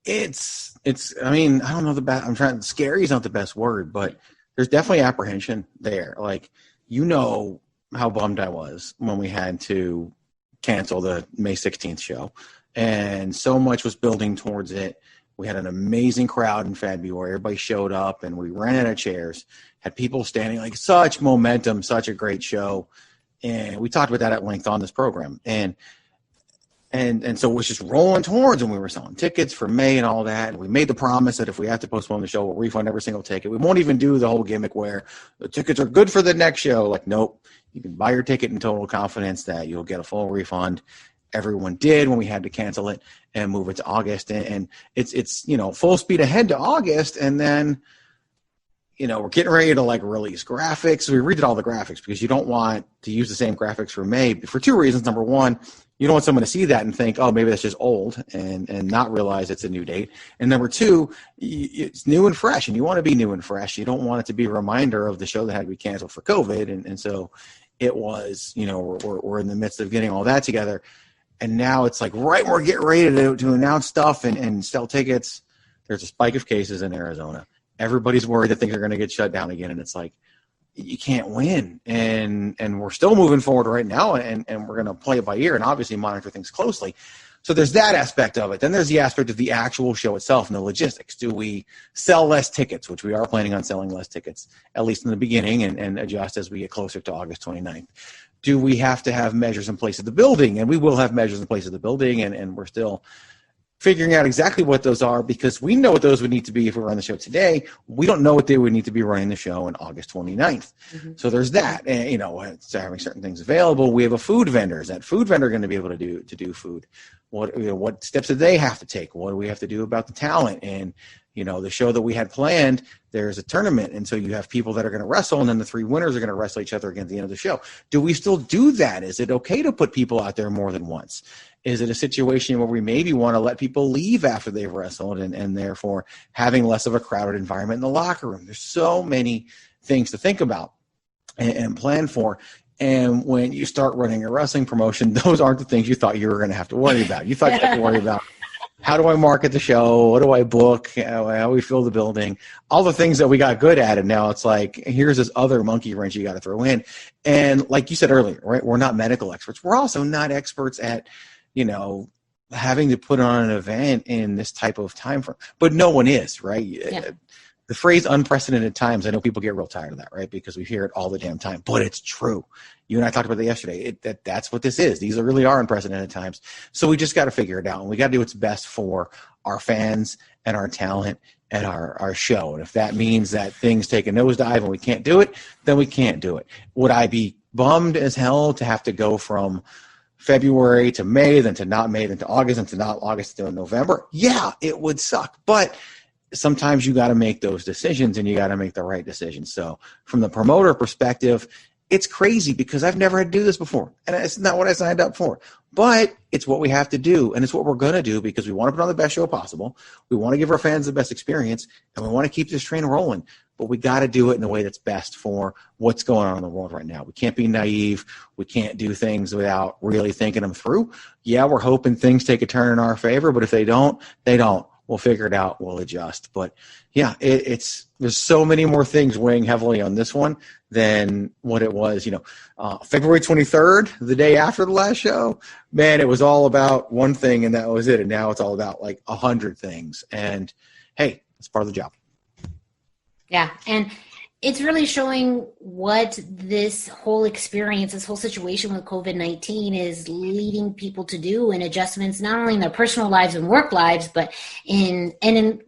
It's I mean, I don't know scary is not the best word, but there's definitely apprehension there. Like, you know how bummed I was when we had to cancel the May 16th show, and so much was building towards it. We had an amazing crowd in February. Everybody showed up, and we ran out of chairs, had people standing, like, such momentum, such a great show. And we talked about that at length on this program. And so it was just rolling towards, and we were selling tickets for May and all that. And we made the promise that if we have to postpone the show, we'll refund every single ticket. We won't even do the whole gimmick where the tickets are good for the next show. Like, nope, you can buy your ticket in total confidence that you'll get a full refund. Everyone did when we had to cancel it and move it to August. And it's full speed ahead to August. And then, we're getting ready to release graphics. We redid all the graphics because you don't want to use the same graphics for May for two reasons. Number one, you don't want someone to see that and think, oh, maybe that's just old and not realize it's a new date. And number two, it's new and fresh, and you want to be new and fresh. You don't want it to be a reminder of the show that had to be canceled for COVID. And so it was, we're in the midst of getting all that together. And now it's like right when we're getting ready to announce stuff and sell tickets, there's a spike of cases in Arizona. Everybody's worried that things are going to get shut down again, and it's like, you can't win. And we're still moving forward right now, and we're going to play it by ear and obviously monitor things closely. So there's that aspect of it. Then there's the aspect of the actual show itself and the logistics. Do we sell less tickets, which we are planning on selling less tickets, at least in the beginning, and adjust as we get closer to August 29th? Do we have to have measures in place at the building? And we will have measures in place at the building, and we're still figuring out exactly what those are, because we know what those would need to be if we were on the show today. We don't know what they would need to be running the show on August 29th. Mm-hmm. So there's that. And, it's having certain things available. We have a food vendor. Is that food vendor going to be able to do food? What steps do they have to take? What do we have to do about the talent? And, the show that we had planned, there's a tournament. And so you have people that are going to wrestle, and then the three winners are going to wrestle each other again at the end of the show. Do we still do that? Is it okay to put people out there more than once? Is it a situation where we maybe want to let people leave after they've wrestled and therefore having less of a crowded environment in the locker room? There's so many things to think about and plan for. And when you start running a wrestling promotion, those aren't the things you thought you were going to have to worry about. You thought you had to worry about, how do I market the show? What do I book? How do we fill the building? All the things that we got good at. And now it's like, here's this other monkey wrench you got to throw in. And like you said earlier, right? We're not medical experts. We're also not experts at, having to put on an event in this type of time frame. But no one is, right? Yeah. The phrase unprecedented times, I know people get real tired of that, right? Because we hear it all the damn time, but it's true. You and I talked about that yesterday. That's what this is. These really are unprecedented times. So we just got to figure it out, and we got to do what's best for our fans and our talent and our show. And if that means that things take a nosedive and we can't do it, then we can't do it. Would I be bummed as hell to have to go from February to May, then to not May, then to August, and to not August to November? Yeah, it would suck. But sometimes you got to make those decisions, and you got to make the right decisions. So from the promoter perspective, it's crazy because I've never had to do this before, and it's not what I signed up for. But it's what we have to do, and it's what we're going to do because we want to put on the best show possible. We want to give our fans the best experience, and we want to keep this train rolling. But we got to do it in a way that's best for what's going on in the world right now. We can't be naive. We can't do things without really thinking them through. Yeah, we're hoping things take a turn in our favor, but if they don't, they don't. We'll figure it out. We'll adjust. But yeah, there's so many more things weighing heavily on this one than what it was. February 23rd, the day after the last show, man, it was all about one thing, and that was it. And now it's all about 100 things. And hey, it's part of the job. Yeah, and it's really showing what this whole experience, this whole situation with COVID-19 is leading people to do, and adjustments not only in their personal lives and work lives, but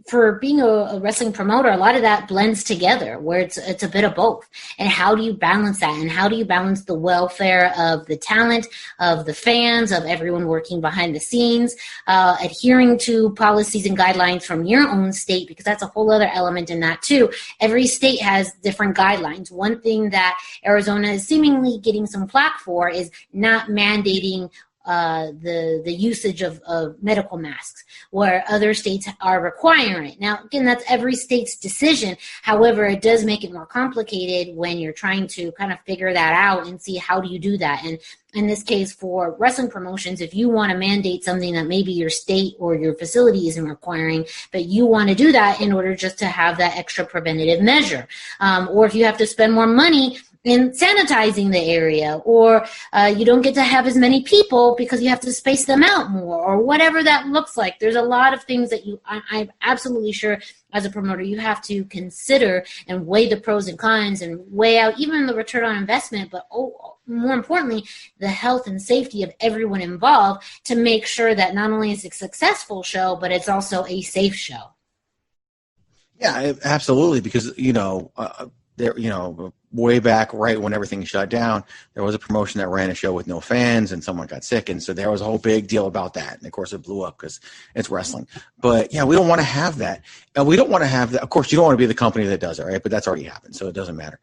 for being a wrestling promoter, a lot of that blends together where it's a bit of both. And how do you balance that? And how do you balance the welfare of the talent, of the fans, of everyone working behind the scenes, adhering to policies and guidelines from your own state, because that's a whole other element in that too. Every state has different guidelines. One thing that Arizona is seemingly getting some flack for is not mandating the usage of medical masks, where other states are requiring it. Now, again, that's every state's decision. However, it does make it more complicated when you're trying to kind of figure that out and see how do you do that. And in this case, for wrestling promotions, if you want to mandate something that maybe your state or your facility isn't requiring, but you want to do that in order just to have that extra preventative measure, or if you have to spend more money in sanitizing the area, or you don't get to have as many people because you have to space them out more, or whatever that looks like. There's a lot of things that I'm absolutely sure as a promoter you have to consider and weigh the pros and cons and weigh out even the return on investment, but more importantly, the health and safety of everyone involved to make sure that not only is it a successful show, but it's also a safe show. Yeah, absolutely, because, way back right when everything shut down, there was a promotion that ran a show with no fans and someone got sick. And so there was a whole big deal about that. And of course it blew up because it's wrestling. But yeah, we don't want to have that. And we don't want to have that. Of course, you don't want to be the company that does it, right? But that's already happened. So it doesn't matter.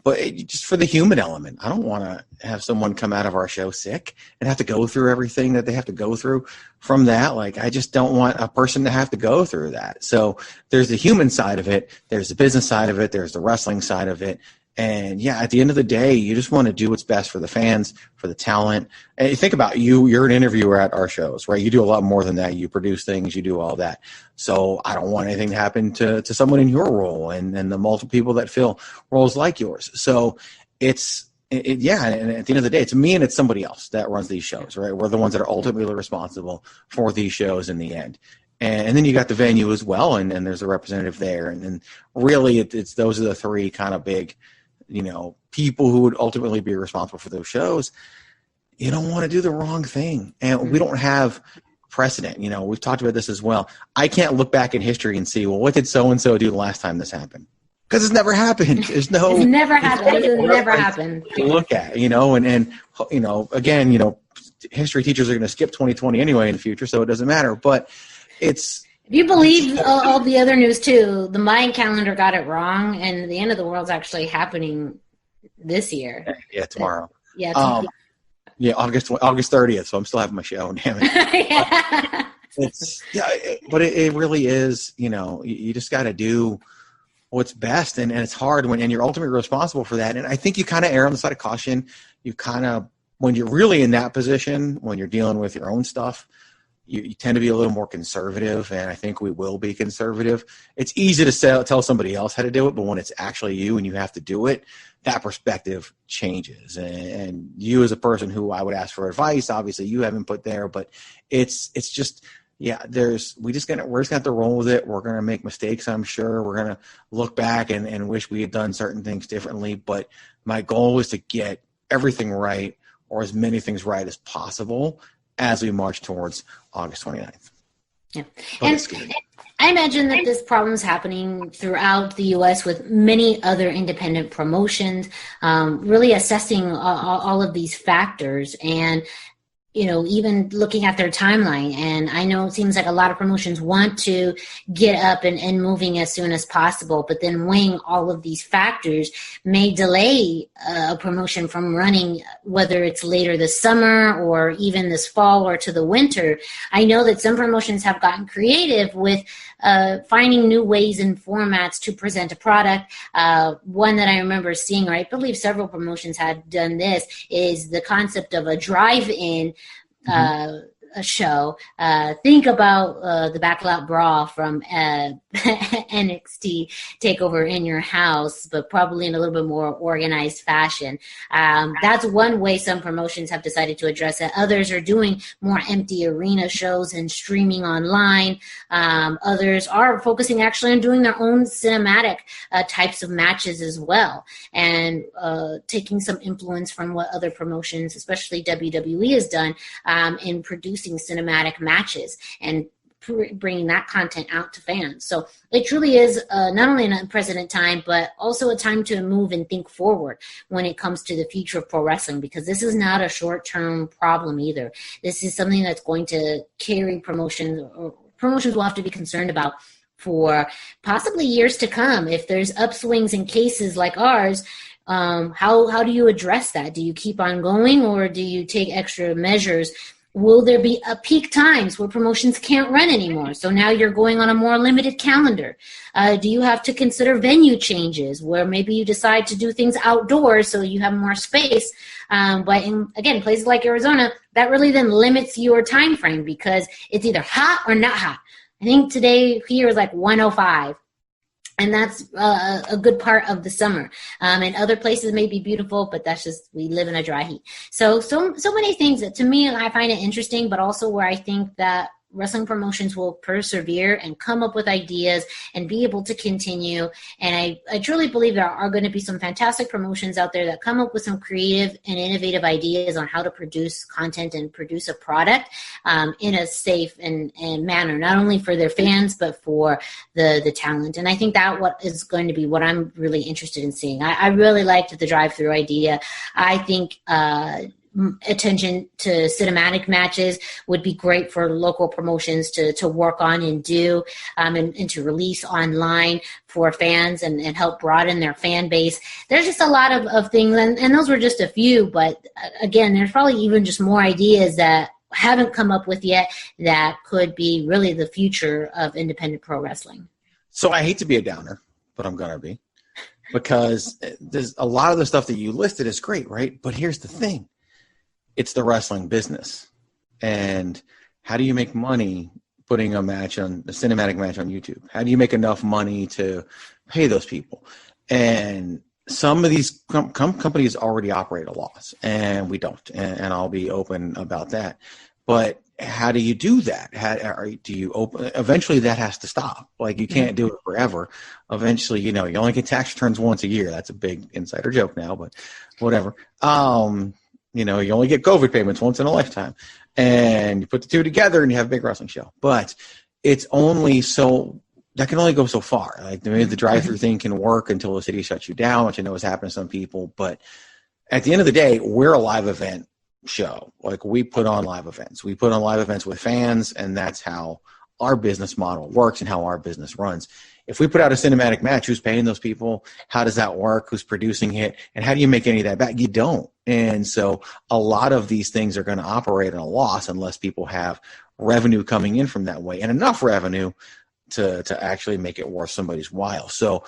But just for the human element, I don't want to have someone come out of our show sick and have to go through everything that they have to go through from that. Like, I just don't want a person to have to go through that. So there's the human side of it. There's the business side of it. There's the wrestling side of it. And yeah, at the end of the day, you just want to do what's best for the fans, for the talent. And you think about you're an interviewer at our shows, right? You do a lot more than that. You produce things, you do all that. So I don't want anything to happen to someone in your role and the multiple people that fill roles like yours. So and at the end of the day, it's me and it's somebody else that runs these shows, right? We're the ones that are ultimately responsible for these shows in the end. And then you got the venue as well, and there's a representative there. And then really it's those are the three kind of big, people who would ultimately be responsible for those shows. You don't want to do the wrong thing. And we don't have precedent. We've talked about this as well. I can't look back in history and see, well, what did so-and-so do the last time this happened? Because it's never happened. There's no. It's never happened. It's never happened. To look at, again, history teachers are going to skip 2020 anyway in the future, so it doesn't matter. But it's. If you believe all the other news too, the Mayan calendar got it wrong, and the end of the world's actually happening this year. Yeah, tomorrow. Yeah. August 30th. So I'm still having my show. Damn it. But it really is. You just got to do what's best, and it's hard and you're ultimately responsible for that. And I think you kind of err on the side of caution. You kind of, when you're really in that position, when you're dealing with your own stuff, you tend to be a little more conservative, and I think we will be conservative. It's easy to tell somebody else how to do it, but when it's actually you and you have to do it, that perspective changes. And you as a person who I would ask for advice, obviously you have input there, but it's just, we're just gonna have to roll with it. We're gonna make mistakes, I'm sure. We're gonna look back and wish we had done certain things differently. But my goal is to get everything right, or as many things right as possible, as we march towards August 29th. Yeah. And I imagine that this problem is happening throughout the U.S. with many other independent promotions, really assessing all of these factors and, even looking at their timeline. And I know it seems like a lot of promotions want to get up and moving as soon as possible, but then weighing all of these factors may delay a promotion from running, whether it's later this summer or even this fall or to the winter. I know that some promotions have gotten creative with finding new ways and formats to present a product. One that I remember seeing, or I believe several promotions had done this, is the concept of a drive-in show, think about the Backlot Brawl from NXT TakeOver in your house, but probably in a little bit more organized fashion. That's one way some promotions have decided to address it. Others are doing more empty arena shows and streaming online. Others are focusing actually on doing their own cinematic types of matches as well, and taking some influence from what other promotions, especially WWE, has done in producing cinematic matches and bringing that content out to fans. So it truly is not only an unprecedented time, but also a time to move and think forward when it comes to the future of pro wrestling, because this is not a short-term problem either. This is something that's going to carry promotions, or promotions will have to be concerned about for possibly years to come. If there's upswings in cases like ours, how do you address that? Do you keep on going, or do you take extra measures? Will there be peak times where promotions can't run anymore? So now you're going on a more limited calendar. Do you have to consider venue changes where maybe you decide to do things outdoors so you have more space? But again, places like Arizona, that really then limits your time frame because it's either hot or not hot. I think today here is like 105. And that's a good part of the summer. And other places may be beautiful, but that's just, we live in a dry heat. So many things that to me, I find it interesting, but also where I think that wrestling promotions will persevere and come up with ideas and be able to continue. And I truly believe there are going to be some fantastic promotions out there that come up with some creative and innovative ideas on how to produce content and produce a product in a safe and manner, not only for their fans, but for the talent. And I think that what is going to be what I'm really interested in seeing. I really liked the drive-through idea. I think attention to cinematic matches would be great for local promotions to work on and do and to release online for fans and help broaden their fan base. There's just a lot of things, and those were just a few, but again, there's probably even just more ideas that haven't come up with yet that could be really the future of independent pro wrestling. So I hate to be a downer, but I'm going to be, because there's a lot of the stuff that you listed is great, right? But here's the thing. It's the wrestling business. And how do you make money putting a cinematic match on YouTube? How do you make enough money to pay those people? And some of these companies already operate a loss, and we don't. And I'll be open about that. But how do you do that? Eventually that has to stop. Like, you can't do it forever. Eventually, you only get tax returns once a year. That's a big insider joke now, but whatever. You only get COVID payments once in a lifetime, and you put the two together and you have a big wrestling show. But it's only that can only go so far. Like, maybe the drive-through thing can work until the city shuts you down, which I know is happening to some people. But at the end of the day, we're a live event show. Like, we put on live events. We put on live events with fans, and that's how our business model works and how our business runs. If we put out a cinematic match, who's paying those people? How does that work? Who's producing it? And how do you make any of that back? You don't. And so a lot of these things are going to operate at a loss unless people have revenue coming in from that way, and enough revenue to actually make it worth somebody's while. So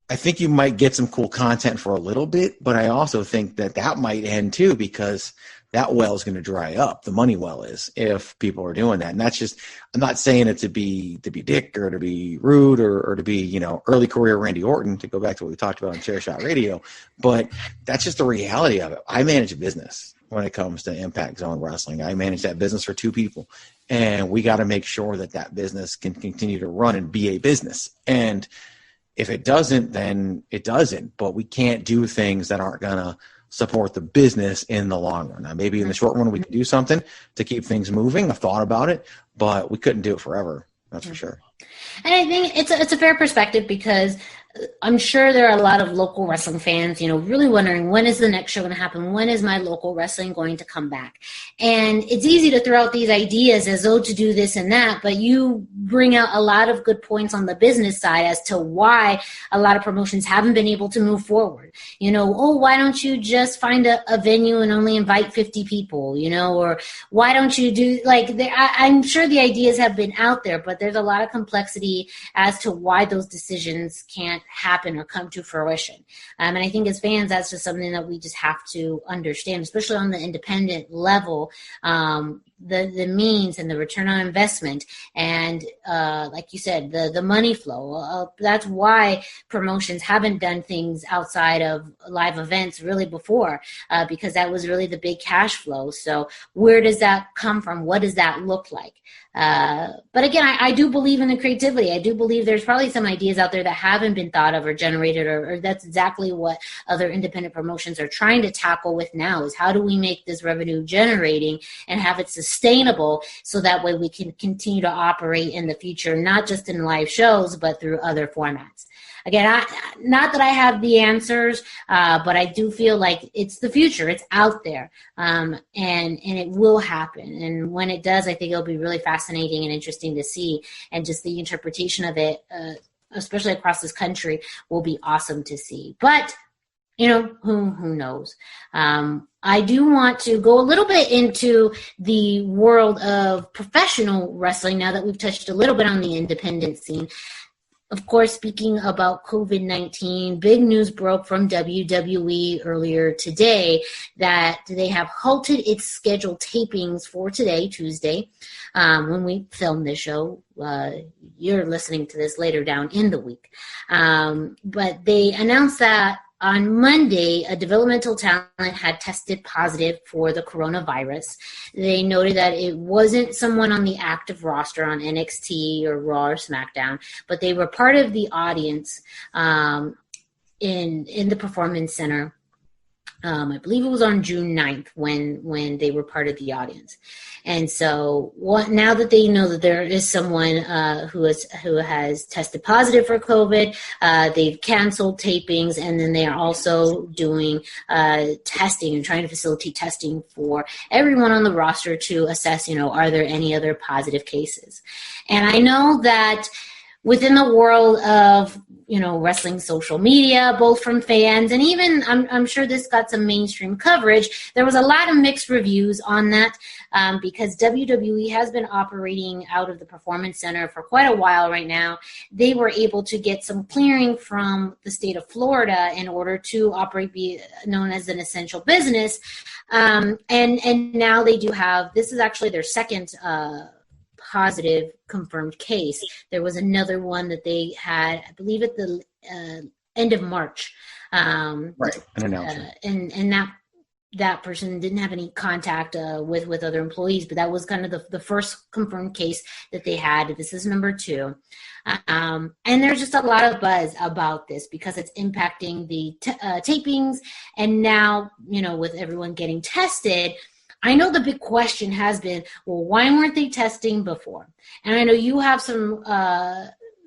I think you might get some cool content for a little bit, but I also think that might end too, because that well is going to dry up. The money well is, if people are doing that. And that's just, I'm not saying it to be dick or to be rude or to be, early career Randy Orton, to go back to what we talked about on Chairshot Radio, but that's just the reality of it. I manage a business when it comes to Impact Zone Wrestling. I manage that business for two people, and we got to make sure that business can continue to run and be a business. And if it doesn't, then it doesn't. But we can't do things that aren't going to support the business in the long run. Now, maybe in the short run we can do something to keep things moving. I've thought about it, but we couldn't do it forever. That's for sure. And I think it's a fair perspective, because I'm sure there are a lot of local wrestling fans, really wondering, when is the next show going to happen? When is my local wrestling going to come back? And it's easy to throw out these ideas as though to do this and that, but you bring out a lot of good points on the business side as to why a lot of promotions haven't been able to move forward. Why don't you just find a venue and only invite 50 people, or why don't you do, I'm sure the ideas have been out there, but there's a lot of complexity as to why those decisions can't happen or come to fruition. And I think as fans, that's just something that we just have to understand, especially on the independent level. the means and the return on investment and like you said, the money flow. That's why promotions haven't done things outside of live events really before, because that was really the big cash flow. So where does that come from? What does that look like? But again, I do believe in the creativity. I do believe there's probably some ideas out there that haven't been thought of or generated, or that's exactly what other independent promotions are trying to tackle with now, is how do we make this revenue generating and have it sustainable so that way we can continue to operate in the future, not just in live shows, but through other formats. Again, not that I have the answers, but I do feel like it's the future. It's out there, and it will happen. And when it does, I think it'll be really fascinating and interesting to see. And just the interpretation of it, especially across this country, will be awesome to see. But who knows? I do want to go a little bit into the world of professional wrestling now that we've touched a little bit on the independent scene. Of course, speaking about COVID-19, big news broke from WWE earlier today that they have halted its scheduled tapings for today, Tuesday, when we film this show. You're listening to this later down in the week. But they announced that on Monday, a developmental talent had tested positive for the coronavirus. They noted that it wasn't someone on the active roster on NXT or Raw or SmackDown, but they were part of the audience in the Performance Center. I believe it was on June 9th when they were part of the audience. And so now that they know that there is someone who has tested positive for COVID, they've canceled tapings, and then they are also doing testing and trying to facilitate testing for everyone on the roster to assess, are there any other positive cases? And I know that within the world of wrestling social media, both from fans and even I'm sure this got some mainstream coverage. There was a lot of mixed reviews on that because WWE has been operating out of the Performance Center for quite a while right now. They were able to get some clearing from the state of Florida in order to operate, be known as an essential business. And now they do have, this is actually their second positive confirmed case. There was another one that they had, I believe, at the end of March. Right, an announcement. And that person didn't have any contact with other employees, but that was kind of the first confirmed case that they had. This is number 2. And there's just a lot of buzz about this because it's impacting the tapings. And now, with everyone getting tested, I know the big question has been, well, why weren't they testing before? And I know you have some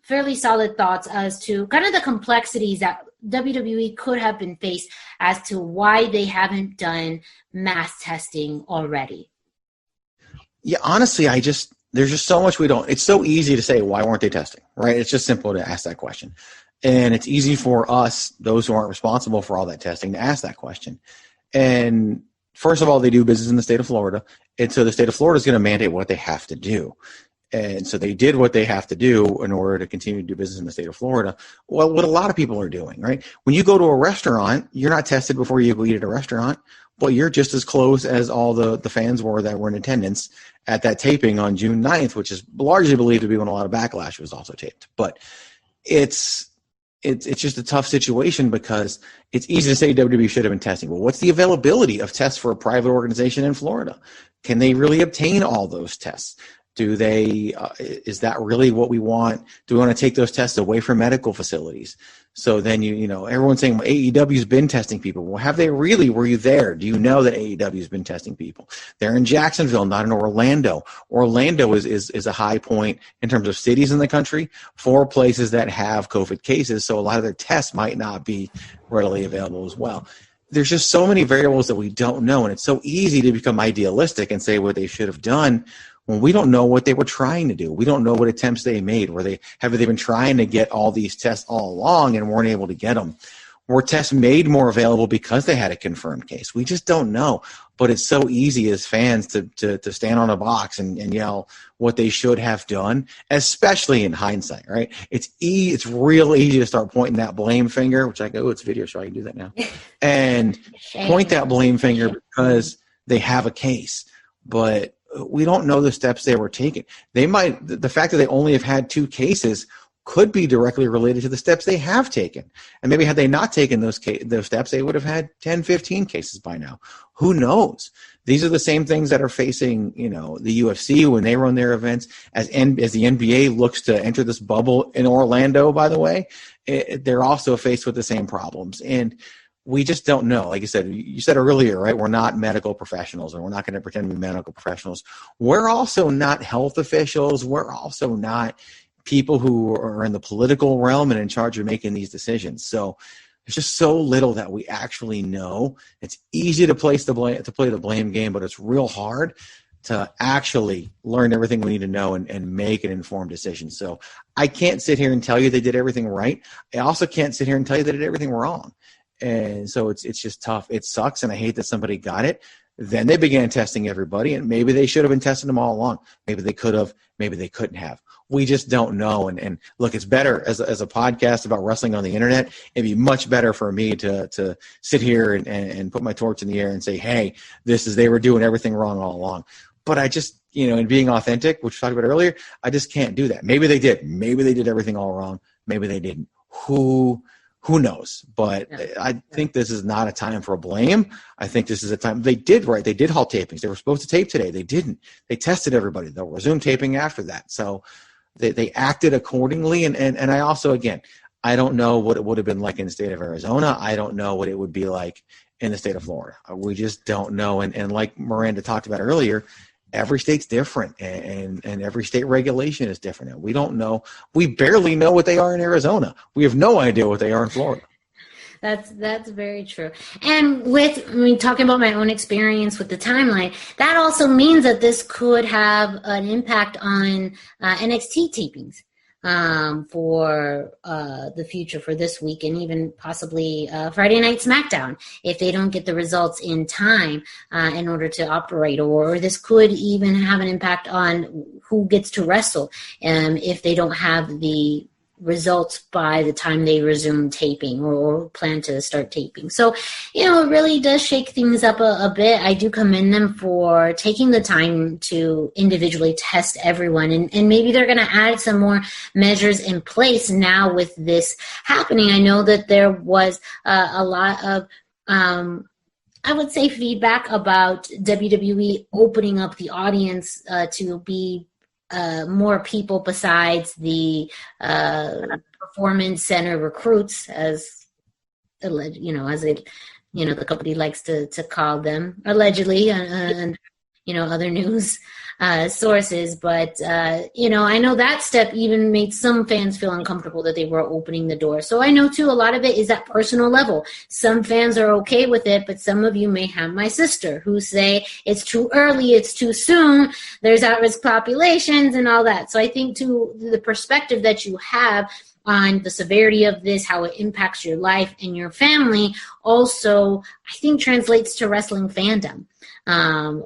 fairly solid thoughts as to kind of the complexities that WWE could have been faced as to why they haven't done mass testing already. Yeah, honestly, there's just so much we don't. It's so easy to say, why weren't they testing, right? It's just simple to ask that question. And it's easy for us, those who aren't responsible for all that testing, to ask that question. And first of all, they do business in the state of Florida, and so the state of Florida is going to mandate what they have to do. And so they did what they have to do in order to continue to do business in the state of Florida. Well, what a lot of people are doing, right? When you go to a restaurant, you're not tested before you go eat at a restaurant. Well, you're just as close as all the fans were that were in attendance at that taping on June 9th, which is largely believed to be when a lot of Backlash was also taped. But it's just a tough situation because it's easy to say WWE should have been testing. Well, what's the availability of tests for a private organization in Florida? Can they really obtain all those tests? Do they? Is that really what we want? Do we want to take those tests away from medical facilities? So then everyone's saying, well, AEW's been testing people. Well, have they really? Were you there? Do you know that AEW's been testing people? They're in Jacksonville, not in Orlando. Orlando is a high point in terms of cities in the country for places that have COVID cases. So a lot of their tests might not be readily available as well. There's just so many variables that we don't know, and it's so easy to become idealistic and say what they should have done when we don't know what they were trying to do. We don't know what attempts they made. Have they been trying to get all these tests all along and weren't able to get them? Were tests made more available because they had a confirmed case? We just don't know. But it's so easy as fans to stand on a box and yell what they should have done, especially in hindsight, right? It's real easy to start pointing that blame finger, which it's video, so I can do that now, and point that blame finger because they have a case. But we don't know the steps they were taking. They might, the fact that they only have had 2 cases could be directly related to the steps they have taken. And maybe had they not taken those steps, they would have had 10, 15 cases by now. Who knows? These are the same things that are facing, the UFC when they run their events. As the NBA looks to enter this bubble in Orlando, by the way, they're also faced with the same problems. And we just don't know. Like you said earlier, right? We're not medical professionals, or we're not going to pretend to be medical professionals. We're also not health officials. We're also not people who are in the political realm and in charge of making these decisions. So there's just so little that we actually know. It's easy to play the blame game, but it's real hard to actually learn everything we need to know and make an informed decision. So I can't sit here and tell you they did everything right. I also can't sit here and tell you they did everything wrong. And so it's just tough. It sucks, and I hate that somebody got it. Then they began testing everybody, and maybe they should have been testing them all along. Maybe they could have. Maybe they couldn't have. We just don't know. And look, it's better as a podcast about wrestling on the internet. It'd be much better for me to sit here and put my torch in the air and say, hey, they were doing everything wrong all along. But I just, and being authentic, which we talked about earlier, I just can't do that. Maybe they did. Maybe they did everything all wrong. Maybe they didn't. Who knows? But I think this is not a time for a blame. I think this is a time they did right. They did halt tapings. They were supposed to tape today. They didn't. They tested everybody. They'll resume taping after that. So they acted accordingly. And I also, again, I don't know what it would have been like in the state of Arizona. I don't know what it would be like in the state of Florida. We just don't know. And like Miranda talked about earlier, every state's different, and every state regulation is different. And we don't know. We barely know what they are in Arizona. We have no idea what they are in Florida. That's very true. And talking about my own experience with the timeline, that also means that this could have an impact on NXT tapings for the future, for this week, and even possibly Friday Night SmackDown, if they don't get the results in time in order to operate. Or this could even have an impact on who gets to wrestle if they don't have the results by the time they resume taping or plan to start taping. So, it really does shake things up a bit. I do commend them for taking the time to individually test everyone. And maybe they're going to add some more measures in place now with this happening. I know that there was a lot of, I would say, feedback about WWE opening up the audience to be more people besides the performance center recruits, as the company likes to call them, allegedly, and other news sources. But I know that step even made some fans feel uncomfortable that they were opening the door. So I know too, a lot of it is at personal level. Some fans are okay with it, but some of you may have my sister who say it's too early, it's too soon, there's at-risk populations and all that. So I think too, the perspective that you have on the severity of this, how it impacts your life and your family, also I think translates to wrestling fandom.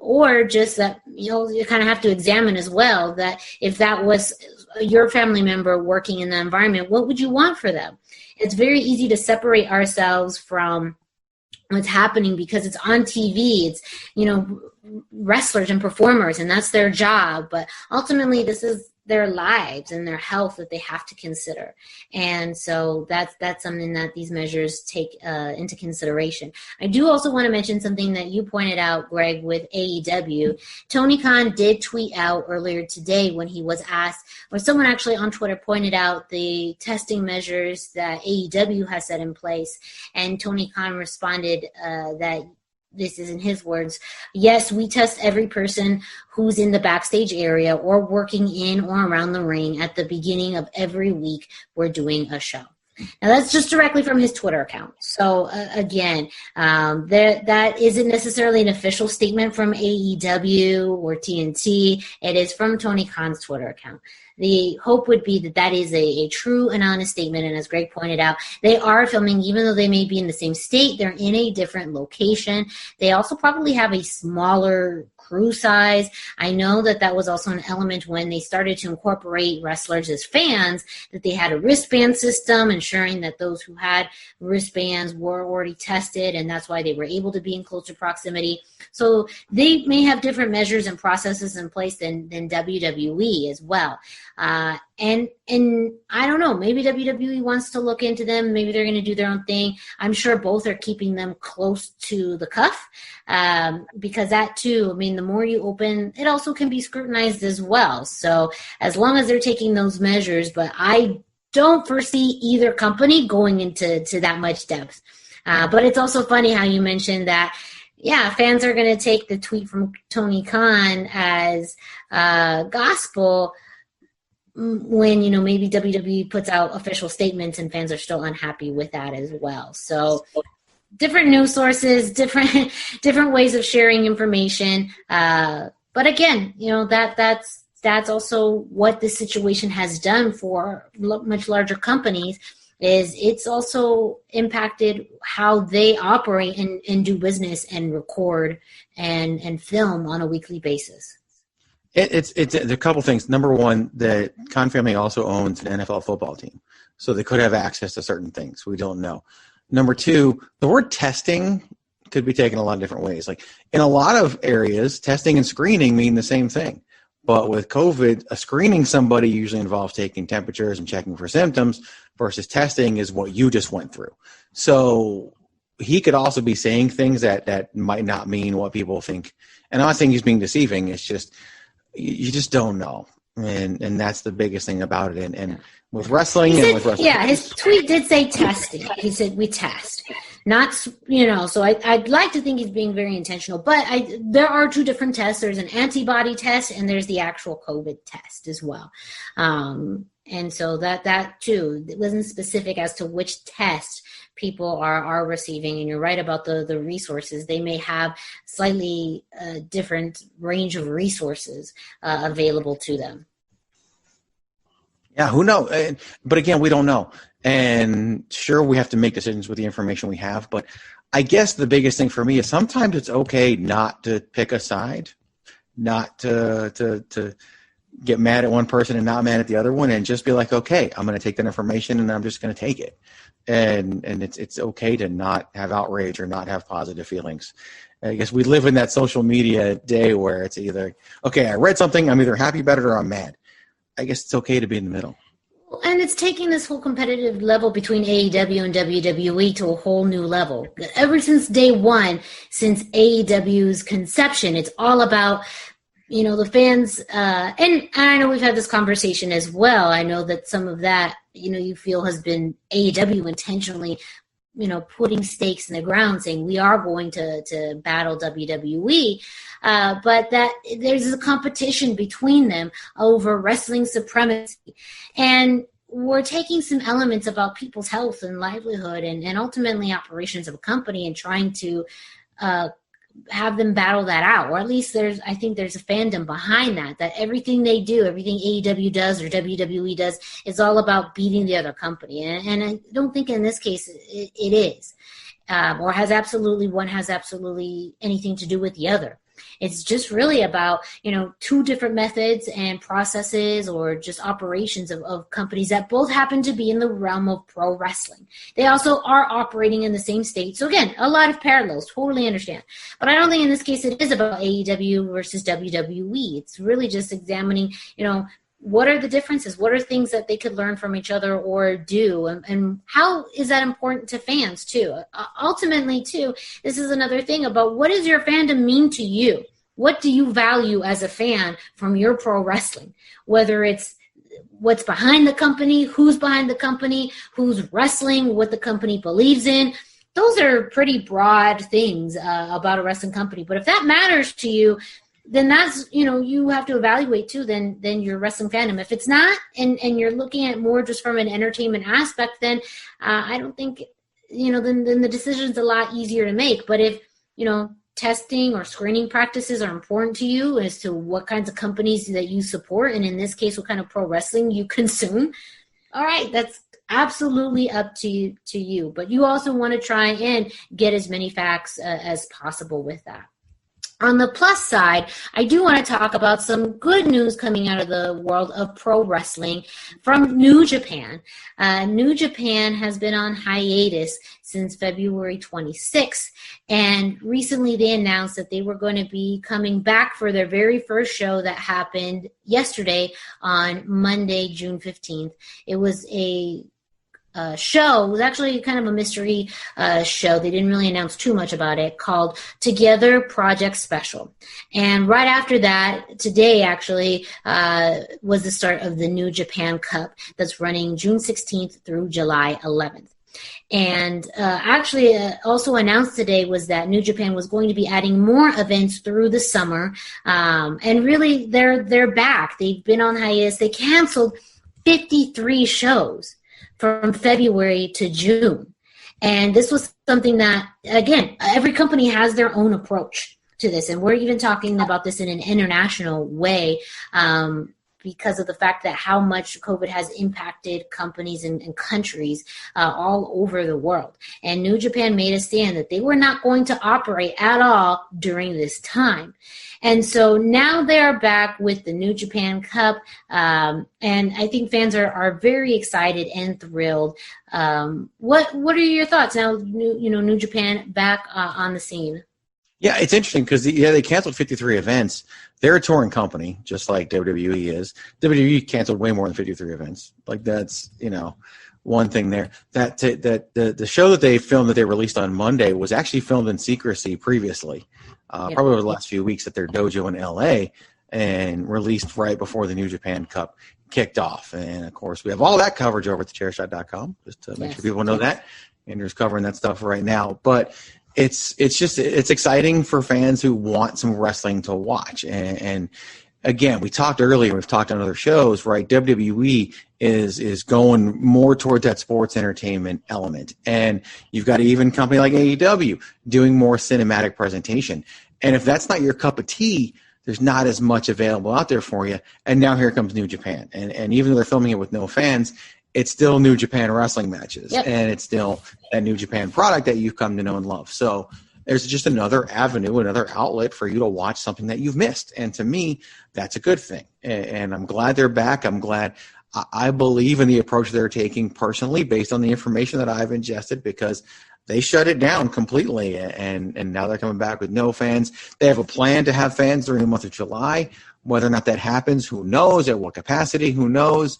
Or just that, you kind of have to examine as well that if that was your family member working in that environment, what would you want for them? It's very easy to separate ourselves from what's happening because it's on TV. It's, wrestlers and performers, and that's their job. But ultimately, this is their lives and their health that they have to consider. And so that's something that these measures take into consideration. I do also want to mention something that you pointed out, Greg, with AEW. Tony Khan did tweet out earlier today when he was asked, or someone actually on Twitter pointed out the testing measures that AEW has set in place. And Tony Khan responded that, this is in his words, yes, we test every person who's in the backstage area or working in or around the ring at the beginning of every week we're doing a show. Now, that's just directly from his Twitter account. So, again, that isn't necessarily an official statement from AEW or TNT. It is from Tony Khan's Twitter account. the hope would be that that is a true and honest statement. And as Greg pointed out, they are filming, even though they may be in the same state, they're in a different location. They also probably have a smaller crew size. I know that that was also an element when they started to incorporate wrestlers as fans, that they had a wristband system, ensuring that those who had wristbands were already tested, and that's why they were able to be in closer proximity. So they may have different measures and processes in place than WWE as well. And I don't know, maybe WWE wants to look into them. Maybe they're going to do their own thing. I'm sure both are keeping them close to the cuff, because that too, I mean, the more you open, it also can be scrutinized as well. So as long as they're taking those measures, but I don't foresee either company going into that much depth. But it's also funny how you mentioned that, yeah, fans are going to take the tweet from Tony Khan as gospel when, you know, maybe WWE puts out official statements and fans are still unhappy with that as well. So different news sources, different ways of sharing information. But again, you know, that's also what this situation has done for much larger companies, is it's also impacted how they operate and do business and record and film on a weekly basis. It's a couple things. Number one, the Khan family also owns an NFL football team, so they could have access to certain things. We don't know. Number two, the word testing could be taken a lot of different ways. Like in a lot of areas, testing and screening mean the same thing. But with COVID, screening somebody usually involves taking temperatures and checking for symptoms, versus testing is what you just went through. So he could also be saying things that might not mean what people think. And I'm not saying he's being deceiving. It's just, you just don't know. And that's the biggest thing about it. And with wrestling yeah, his tweet did say testing. He said we test. Not, you know, so I'd like to think he's being very intentional, but there are two different tests. There's an antibody test and there's the actual COVID test as well. And so that too, it wasn't specific as to which test people are receiving. And you're right about the resources. They may have slightly different range of resources available to them. Yeah, who knows? But again, we don't know. And sure, we have to make decisions with the information we have. But I guess the biggest thing for me is sometimes it's okay not to pick a side, not to get mad at one person and not mad at the other one, and just be like, okay, I'm going to take that information and I'm just going to take it. And it's okay to not have outrage or not have positive feelings. I guess we live in that social media day where it's either, okay, I read something, I'm either happy about it or I'm mad. I guess it's okay to be in the middle. And it's taking this whole competitive level between AEW and WWE to a whole new level. Ever since day one, since AEW's conception, it's all about, you know, the fans. And I know we've had this conversation as well. I know that some of that, you know, you feel has been AEW intentionally, you know, putting stakes in the ground, saying we are going to battle WWE. But that there's a competition between them over wrestling supremacy. And we're taking some elements about people's health and livelihood and ultimately operations of a company and trying to have them battle that out. Or at least I think there's a fandom behind that everything they do, everything AEW does or WWE does is all about beating the other company. And I don't think in this case it is. Or one has absolutely anything to do with the other. It's just really about, you know, two different methods and processes or just operations of companies that both happen to be in the realm of pro wrestling. They also are operating in the same state. So again, a lot of parallels, totally understand. But I don't think in this case it is about AEW versus WWE. It's really just examining, you know, what are the differences? What are things that they could learn from each other or do? And how is that important to fans, too? Ultimately, too, this is another thing about what does your fandom mean to you? What do you value as a fan from your pro wrestling? Whether it's what's behind the company, who's behind the company, who's wrestling, what the company believes in. Those are pretty broad things about a wrestling company. But if that matters to you, then that's, you know, you have to evaluate too, then your wrestling fandom. If it's not, and you're looking at more just from an entertainment aspect, then I don't think, you know, then the decision's a lot easier to make. But if, you know, testing or screening practices are important to you as to what kinds of companies that you support, and in this case, what kind of pro wrestling you consume, all right, that's absolutely up to you. But you also want to try and get as many facts as possible with that. On the plus side, I do want to talk about some good news coming out of the world of pro wrestling from New Japan. New Japan has been on hiatus since February 26th, and recently they announced that they were going to be coming back for their very first show that happened yesterday on Monday, June 15th. It was a show. It was actually kind of a mystery show. They didn't really announce too much about it, called Together Project Special. And right after that, today actually, was the start of the New Japan Cup that's running June 16th through July 11th. And actually also announced today was that New Japan was going to be adding more events through the summer. And really, they're back. They've been on hiatus. They canceled 53 shows from February to June. And this was something that, again, every company has their own approach to this. And we're even talking about this in an international way because of the fact that how much COVID has impacted companies and countries all over the world. And New Japan made a stand that they were not going to operate at all during this time. And so now they're back with the New Japan Cup, and I think fans are very excited and thrilled. What are your thoughts now? New Japan back on the scene. Yeah, it's interesting because they canceled 53 events. They're a touring company, just like WWE is. WWE canceled way more than 53 events. Like that's one thing there. That the show that they filmed that they released on Monday was actually filmed in secrecy previously. Probably over the last few weeks at their dojo in LA, and released right before the New Japan Cup kicked off. And of course, we have all that coverage over at the Chairshot.com, just to make sure people know that. Andrew's covering that stuff right now. But it's exciting for fans who want some wrestling to watch. And again, we talked earlier, we've talked on other shows, right? WWE is going more toward that sports entertainment element. And you've got even a company like AEW doing more cinematic presentation. And if that's not your cup of tea, there's not as much available out there for you. And now here comes New Japan. And even though they're filming it with no fans, it's still New Japan wrestling matches. Yep. And it's still that New Japan product that you've come to know and love. So there's just another avenue, another outlet for you to watch something that you've missed. And to me, that's a good thing. And I'm glad they're back. I'm glad. I believe in the approach they're taking personally based on the information that I've ingested, because they shut it down completely. And now they're coming back with no fans. They have a plan to have fans during the month of July. Whether or not that happens, who knows? At what capacity, who knows?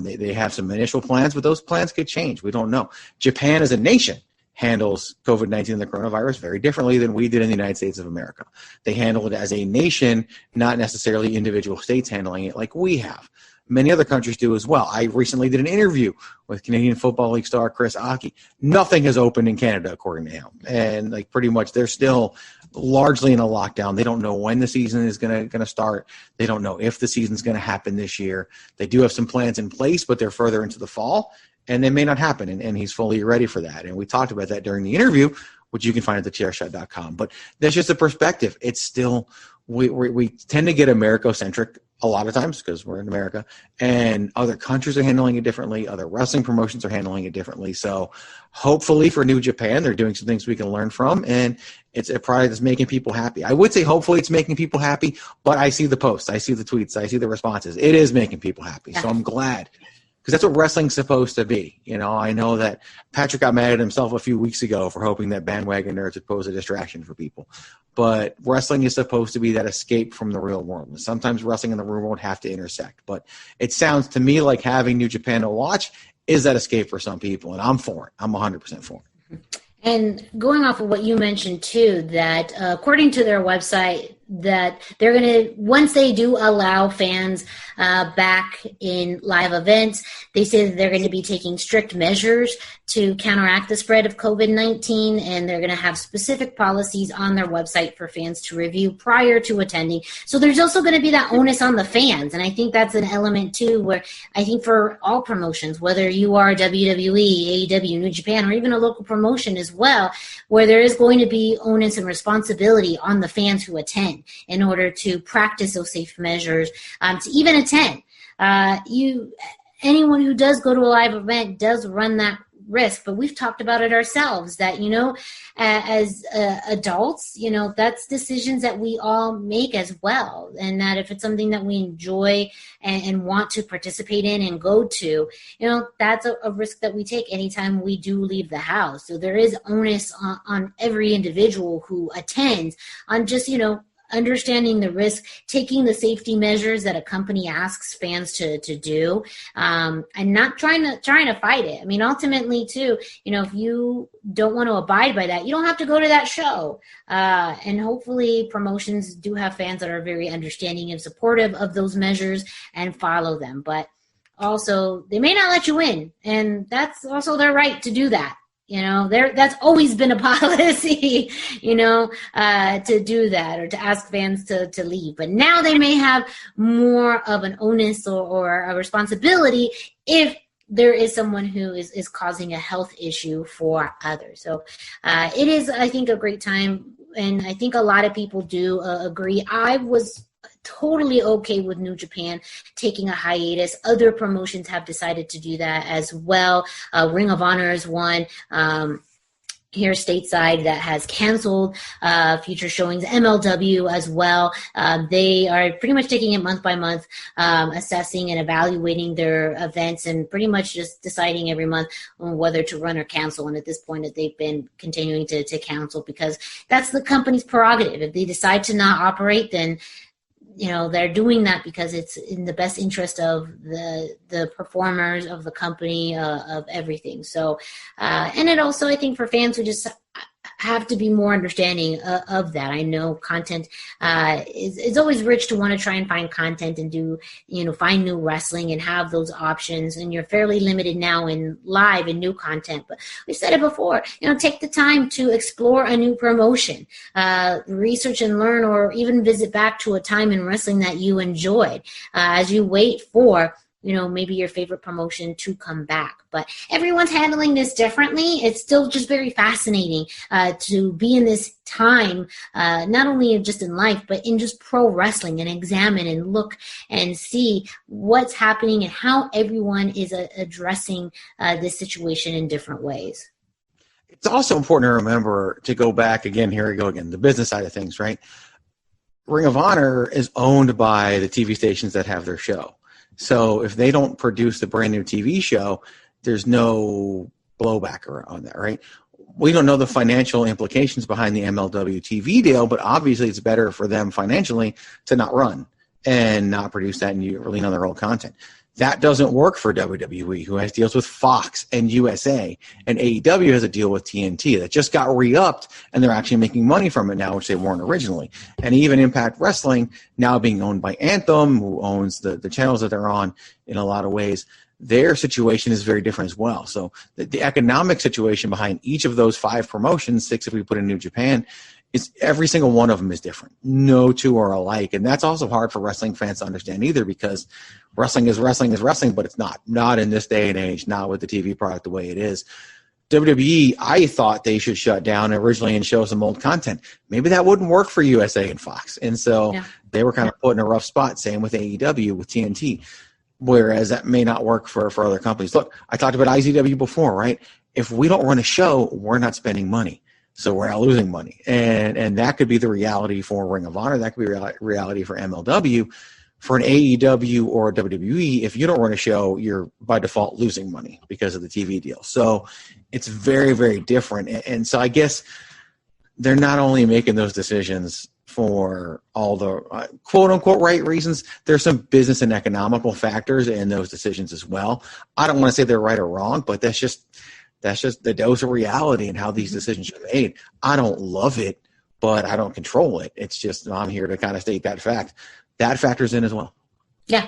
They have some initial plans, but those plans could change. We don't know. Japan as a nation handles COVID-19 and the coronavirus very differently than we did in the United States of America. They handle it as a nation, not necessarily individual states handling it like we have. Many other countries do as well. I recently did an interview with Canadian Football League star Chris Aki. Nothing has opened in Canada, according to him. And like pretty much they're still largely in a lockdown. They don't know when the season is going to start. They don't know if the season's going to happen this year. They do have some plans in place, but they're further into the fall, and they may not happen. And he's fully ready for that. And we talked about that during the interview, which you can find at thechairshot.com. But that's just a perspective. It's still we tend to get America-centric a lot of times because we're in America, and other countries are handling it differently. Other wrestling promotions are handling it differently. So hopefully for New Japan, they're doing some things we can learn from, and it's a product that's making people happy. I would say hopefully it's making people happy, but I see the posts, I see the tweets, I see the responses. It is making people happy. So I'm glad, because that's what wrestling's supposed to be. I know that Patrick got mad at himself a few weeks ago for hoping that bandwagon nerds would pose a distraction for people. But wrestling is supposed to be that escape from the real world. And sometimes wrestling and the real world have to intersect. But it sounds to me like having New Japan to watch is that escape for some people. And I'm for it. I'm 100% for it. And going off of what you mentioned, too, that according to their website, that they're going to, once they do allow fans back in live events, they say that they're going to be taking strict measures to counteract the spread of COVID-19, and they're going to have specific policies on their website for fans to review prior to attending. So there's also going to be that onus on the fans, and I think that's an element too, where I think for all promotions, whether you are WWE, AEW, New Japan, or even a local promotion as well, where there is going to be onus and responsibility on the fans who attend in order to practice those safe measures to even attend. Anyone who does go to a live event does run that risk, but we've talked about it ourselves that, as adults, that's decisions that we all make as well. And that if it's something that we enjoy and want to participate in and go to, that's a risk that we take anytime we do leave the house. So there is onus on every individual who attends on just, understanding the risk, taking the safety measures that a company asks fans to do, and not trying to fight it. I mean, ultimately, too, if you don't want to abide by that, you don't have to go to that show. And hopefully, promotions do have fans that are very understanding and supportive of those measures and follow them. But also, they may not let you in, and that's also their right to do that. That's always been a policy, to do that or to ask fans to leave. But now they may have more of an onus or a responsibility if there is someone who is causing a health issue for others. So it is, I think, a great time. And I think a lot of people do agree. I was totally okay with New Japan taking a hiatus. Other promotions have decided to do that as well. Ring of Honor is one here stateside that has canceled future showings. MLW as well. They are pretty much taking it month by month, assessing and evaluating their events and pretty much just deciding every month on whether to run or cancel. And at this point, that they've been continuing to cancel because that's the company's prerogative. If they decide to not operate, then they're doing that because it's in the best interest of the performers, of the company, of everything. So, and it also, I think, for fans who just have to be more understanding of that. I know content is always rich to want to try and find content and do, find new wrestling and have those options. And you're fairly limited now in live and new content. But we've said it before, take the time to explore a new promotion, research and learn, or even visit back to a time in wrestling that you enjoyed as you wait for maybe your favorite promotion to come back. But everyone's handling this differently. It's still just very fascinating to be in this time, not only just in life, but in just pro wrestling, and examine and look and see what's happening and how everyone is addressing this situation in different ways. It's also important to remember to go back again, here we go again, the business side of things, right? Ring of Honor is owned by the TV stations that have their show. So if they don't produce a brand new TV show, there's no blowback on that, right? We don't know the financial implications behind the MLW TV deal, but obviously it's better for them financially to not run and not produce that and lean on their own content. That doesn't work for WWE, who has deals with Fox and USA, and AEW has a deal with TNT that just got re-upped, and they're actually making money from it now, which they weren't originally. And even Impact Wrestling, now being owned by Anthem, who owns the channels that they're on in a lot of ways, their situation is very different as well. So the economic situation behind each of those 5 promotions, 6 if we put in New Japan, is every single one of them is different. No two are alike. And that's also hard for wrestling fans to understand either, because wrestling is wrestling, but it's not in this day and age, not with the TV product the way it is. WWE, I thought they should shut down originally and show some old content. Maybe that wouldn't work for USA and Fox. And so they were kind of put in a rough spot. Same with AEW, with TNT, whereas that may not work for other companies. Look, I talked about IZW before, right? If we don't run a show, we're not spending money. So we're not losing money. And that could be the reality for Ring of Honor. That could be reality for MLW. For an AEW or WWE, if you don't run a show, you're by default losing money because of the TV deal. So it's very, very different. And so I guess they're not only making those decisions for all the quote-unquote right reasons, there's some business and economical factors in those decisions as well. I don't want to say they're right or wrong, but that's just the dose of reality and how these decisions are made. I don't love it, but I don't control it. It's just I'm here to kind of state that fact. That factors in as well. Yeah.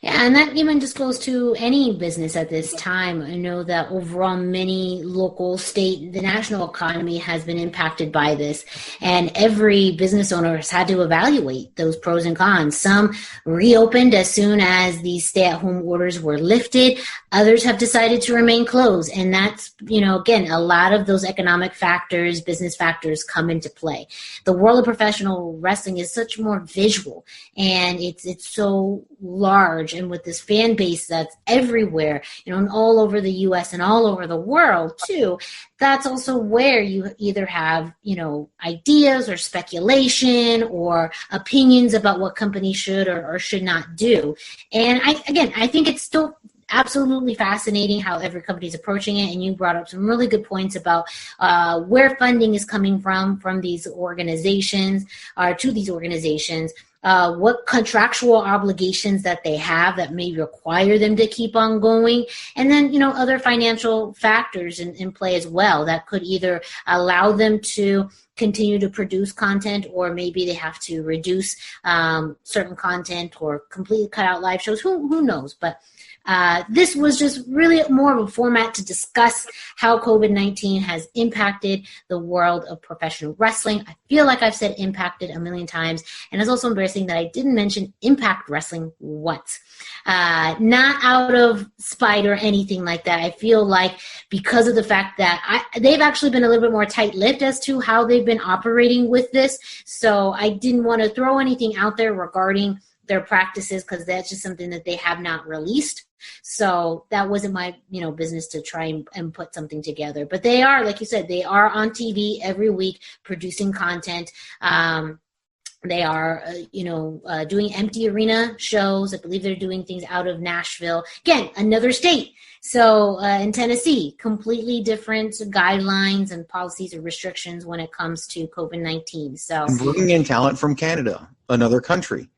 Yeah, and that even just goes to any business at this time. I know that overall many local, state, the national economy has been impacted by this, and every business owner has had to evaluate those pros and cons. Some reopened as soon as these stay-at-home orders were lifted. Others have decided to remain closed, and that's, again, a lot of those economic factors, business factors come into play. The world of professional wrestling is such more visual, and it's so large. And with this fan base that's everywhere, and all over the U.S. and all over the world too, that's also where you either have, ideas or speculation or opinions about what companies should or should not do. And I think it's still absolutely fascinating how every company is approaching it. And you brought up some really good points about where funding is coming from these organizations or to these organizations. What contractual obligations that they have that may require them to keep on going, and then other financial factors in play as well that could either allow them to continue to produce content, or maybe they have to reduce certain content or completely cut out live shows. Who knows? But this was just really more of a format to discuss how COVID-19 has impacted the world of professional wrestling. I feel like I've said impacted a million times, and it's also embarrassing that I didn't mention Impact Wrestling once. Not out of spite or anything like that. I feel like because of the fact that they've actually been a little bit more tight-lipped as to how they've been operating with this, so I didn't want to throw anything out there regarding their practices because that's just something that they have not released. So that wasn't my, business to try and put something together. But they are, like you said, they are on TV every week producing content. They are, doing empty arena shows. I believe they're doing things out of Nashville. Again, another state. So in Tennessee, completely different guidelines and policies or restrictions when it comes to COVID-19. So and bringing in talent from Canada, another country.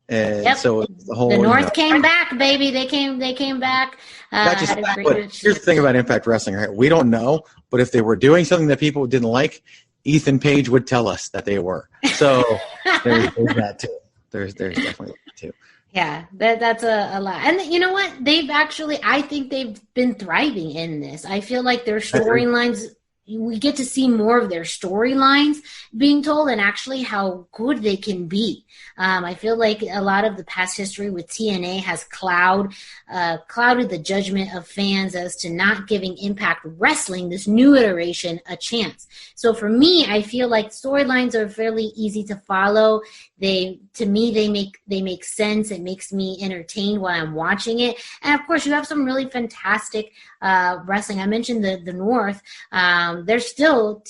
And yep. So the whole North came back, baby. They came back. Not just back, but here's the thing about Impact Wrestling, right? We don't know, but if they were doing something that people didn't like, Ethan Page would tell us that they were. So there's that too. There's definitely that too. Yeah, that's a lot. And you know what? I think they've been thriving in this. I feel like their storylines, we get to see more of their storylines being told and actually how good they can be. I feel like a lot of the past history with TNA has clouded the judgment of fans as to not giving Impact Wrestling, this new iteration, a chance. So for me, I feel like storylines are fairly easy to follow. They make sense. It makes me entertained while I'm watching it. And of course, you have some really fantastic wrestling. I mentioned the North. They're still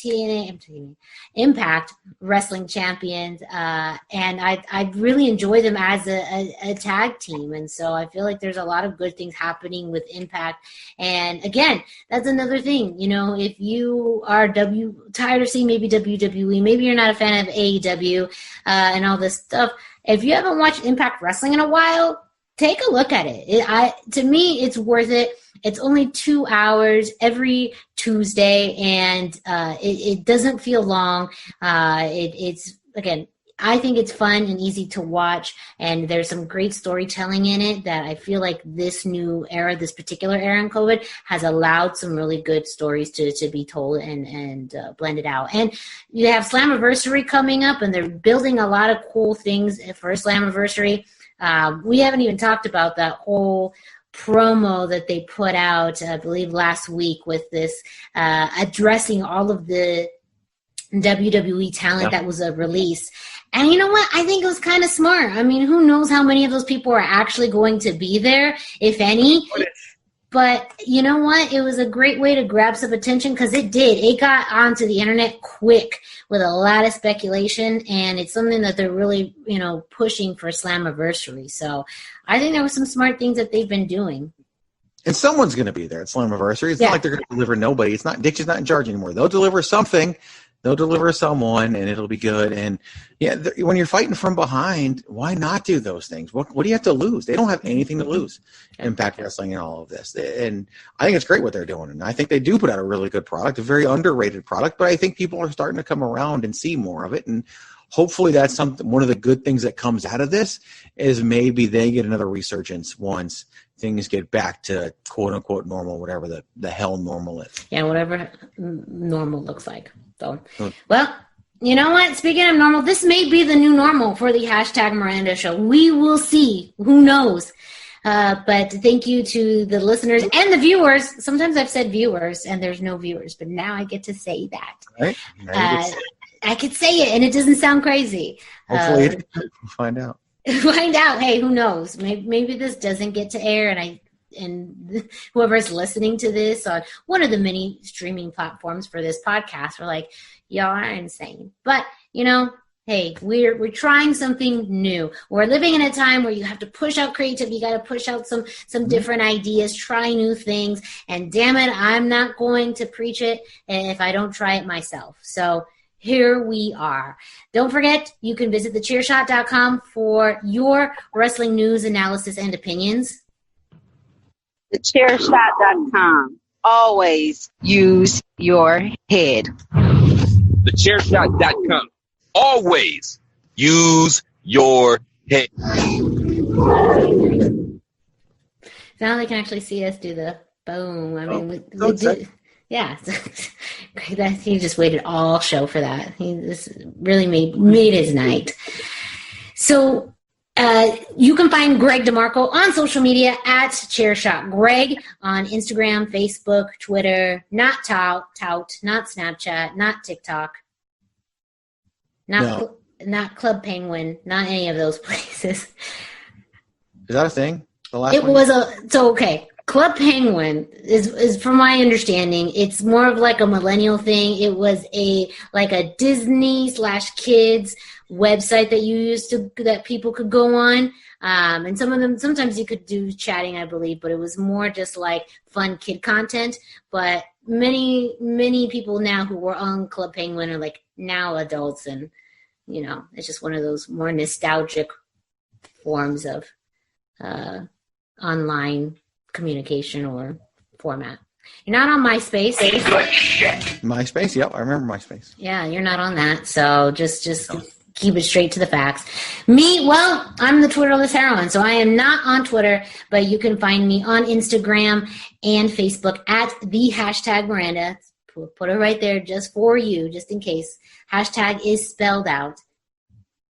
Impact Wrestling champions, and I really enjoy them as a tag team. And so I feel like there's a lot of good things happening with Impact. And again, that's another thing. If you are tired of seeing maybe WWE, maybe you're not a fan of AEW and all this stuff. If you haven't watched Impact Wrestling in a while, take a look at it. To me, it's worth it. It's only 2 hours every Tuesday, and it doesn't feel long. It's again, I think it's fun and easy to watch, and there's some great storytelling in it that I feel like this new era, this particular era in COVID, has allowed some really good stories to be told and blended out. And you have Slammiversary coming up, and they're building a lot of cool things for Slammiversary. We haven't even talked about that whole promo that they put out, I believe last week, with this addressing all of the WWE talent that was a release. And you know what? I think it was kind of smart. I mean, who knows how many of those people are actually going to be there, if any. But you know what? It was a great way to grab some attention because it did. It got onto the internet quick with a lot of speculation, and it's something that they're really, pushing for Slammiversary. So I think there were some smart things that they've been doing. And someone's going to be there at Slammiversary. It's not like they're going to deliver nobody. It's not Dick is not in charge anymore. They'll deliver something. They'll deliver someone, and it'll be good. And yeah, when you're fighting from behind, why not do those things? What do you have to lose? They don't have anything to lose. Impact Wrestling and all of this, and I think it's great what they're doing. And I think they do put out a really good product, a very underrated product. But I think people are starting to come around and see more of it, and hopefully that's one of the good things that comes out of this is maybe they get another resurgence once things get back to quote unquote normal, whatever the hell normal is. Yeah, whatever normal looks like. So, well, you know what? Speaking of normal, this may be the new normal for the hashtag Miranda show. We will see. Who knows? But thank you to the listeners and the viewers. Sometimes I've said viewers and there's no viewers, but now I get to say that. Right. I could say it and it doesn't sound crazy. Hopefully we'll find out. Find out. Hey, who knows? Maybe this doesn't get to air, and whoever's listening to this on one of the many streaming platforms for this podcast are like, y'all are insane. But hey, we're trying something new. We're living in a time where you have to push out creativity. You got to push out some different ideas, try new things. And damn it, I'm not going to preach it if I don't try it myself. So here we are. Don't forget, you can visit thechairshot.com for your wrestling news, analysis, and opinions. Chairshot.com. Always use your head. Chairshot.com. Always use your head. Now they can actually see us do the boom. I mean, we do. Yeah, he just waited all show for that. He just really made his night. So you can find Greg DeMarco on social media at Chairshot Greg on Instagram, Facebook, Twitter, not Tout, not Snapchat, not TikTok, not Club Penguin, not any of those places. Is that a thing? The last it one? was okay. Club Penguin is from my understanding, it's more of like a millennial thing. It was a Disney/kids website that you used that people could go on. And some of them, sometimes you could do chatting, I believe, but it was more just like fun kid content. But many people now who were on Club Penguin are like now adults, and it's just one of those more nostalgic forms of online communication or format. You're not on MySpace. MySpace, yep, I remember MySpace. Yeah, you're not on that, so just keep it straight to the facts. Me, well, I'm the Twitterless heroine, so I am not on Twitter, but you can find me on Instagram and Facebook at the hashtag Miranda. Put it right there just for you, just in case. Hashtag is spelled out.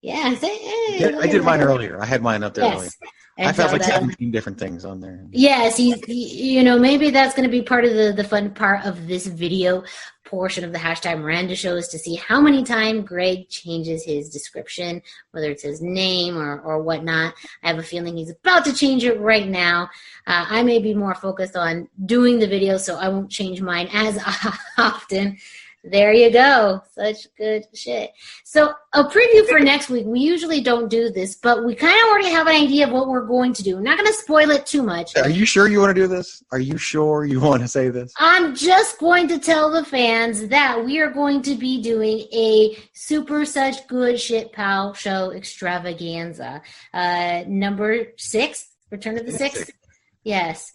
Yeah, I did mine earlier. I had mine up there earlier. I felt like 17 different things on there. Yes, maybe that's going to be part of the fun part of this video portion of the hashtag Miranda show is to see how many times Greg changes his description, whether it's his name or whatnot. I have a feeling he's about to change it right now. I may be more focused on doing the video, so I won't change mine as often. There you go. Such good shit. So a preview for next week. We usually don't do this, but we kind of already have an idea of what we're going to do. I'm not going to spoil it too much. Are you sure you want to do this? Are you sure you want to say this? I'm just going to tell the fans that we are going to be doing a Super Such Good Shit Pal show extravaganza. Number 6, Return of the Sixth. Yes.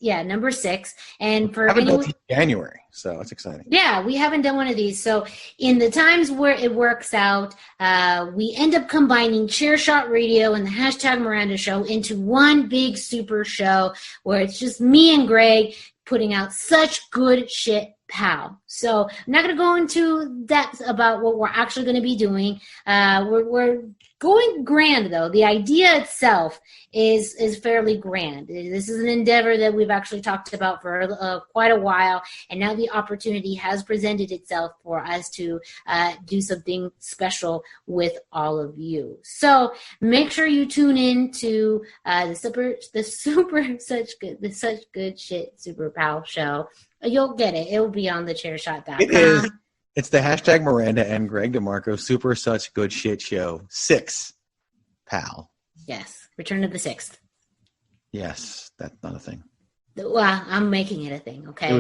Number 6. And for anyone, January, so it's exciting. Yeah, we haven't done one of these. So in the times where it works out, we end up combining Chairshot Radio and the hashtag Miranda show into one big super show where it's just me and Greg putting out such good shit, pal. So I'm not going to go into depth about what we're actually going to be doing. We're going grand, though. The idea itself is fairly grand. This is an endeavor that we've actually talked about for quite a while, and now the opportunity has presented itself for us to do something special with all of you. So make sure you tune in to the Such Good Shit Super Pal show. You'll get it. It'll be on the Chairshot.com. It is. It's the hashtag Miranda and Greg DeMarco Super Such Good Shit Show 6, pal. Yes. Return of the Sixth. Yes. That's not a thing. Well, I'm making it a thing, okay?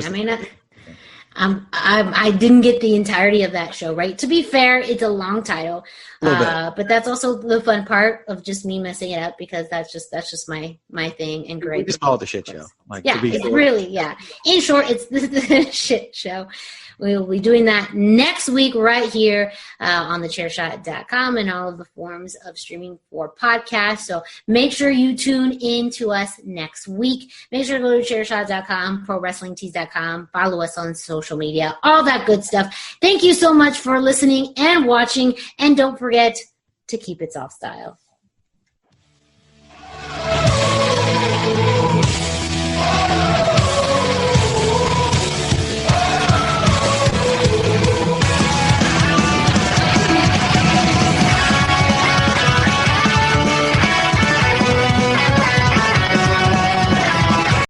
I didn't get the entirety of that show right. To be fair, it's a long title, but that's also the fun part of just me messing it up, because that's just my thing. And Greg, we just call it the shit show. It's really In short, it's the shit show. We'll be doing that next week right here on the Chairshot.com and all of the forms of streaming for podcasts. So make sure you tune in to us next week. Make sure to go to Chairshot.com, ProWrestlingTees.com. Follow us on social media, all that good stuff. Thank you so much for listening and watching. And don't forget to keep it soft style.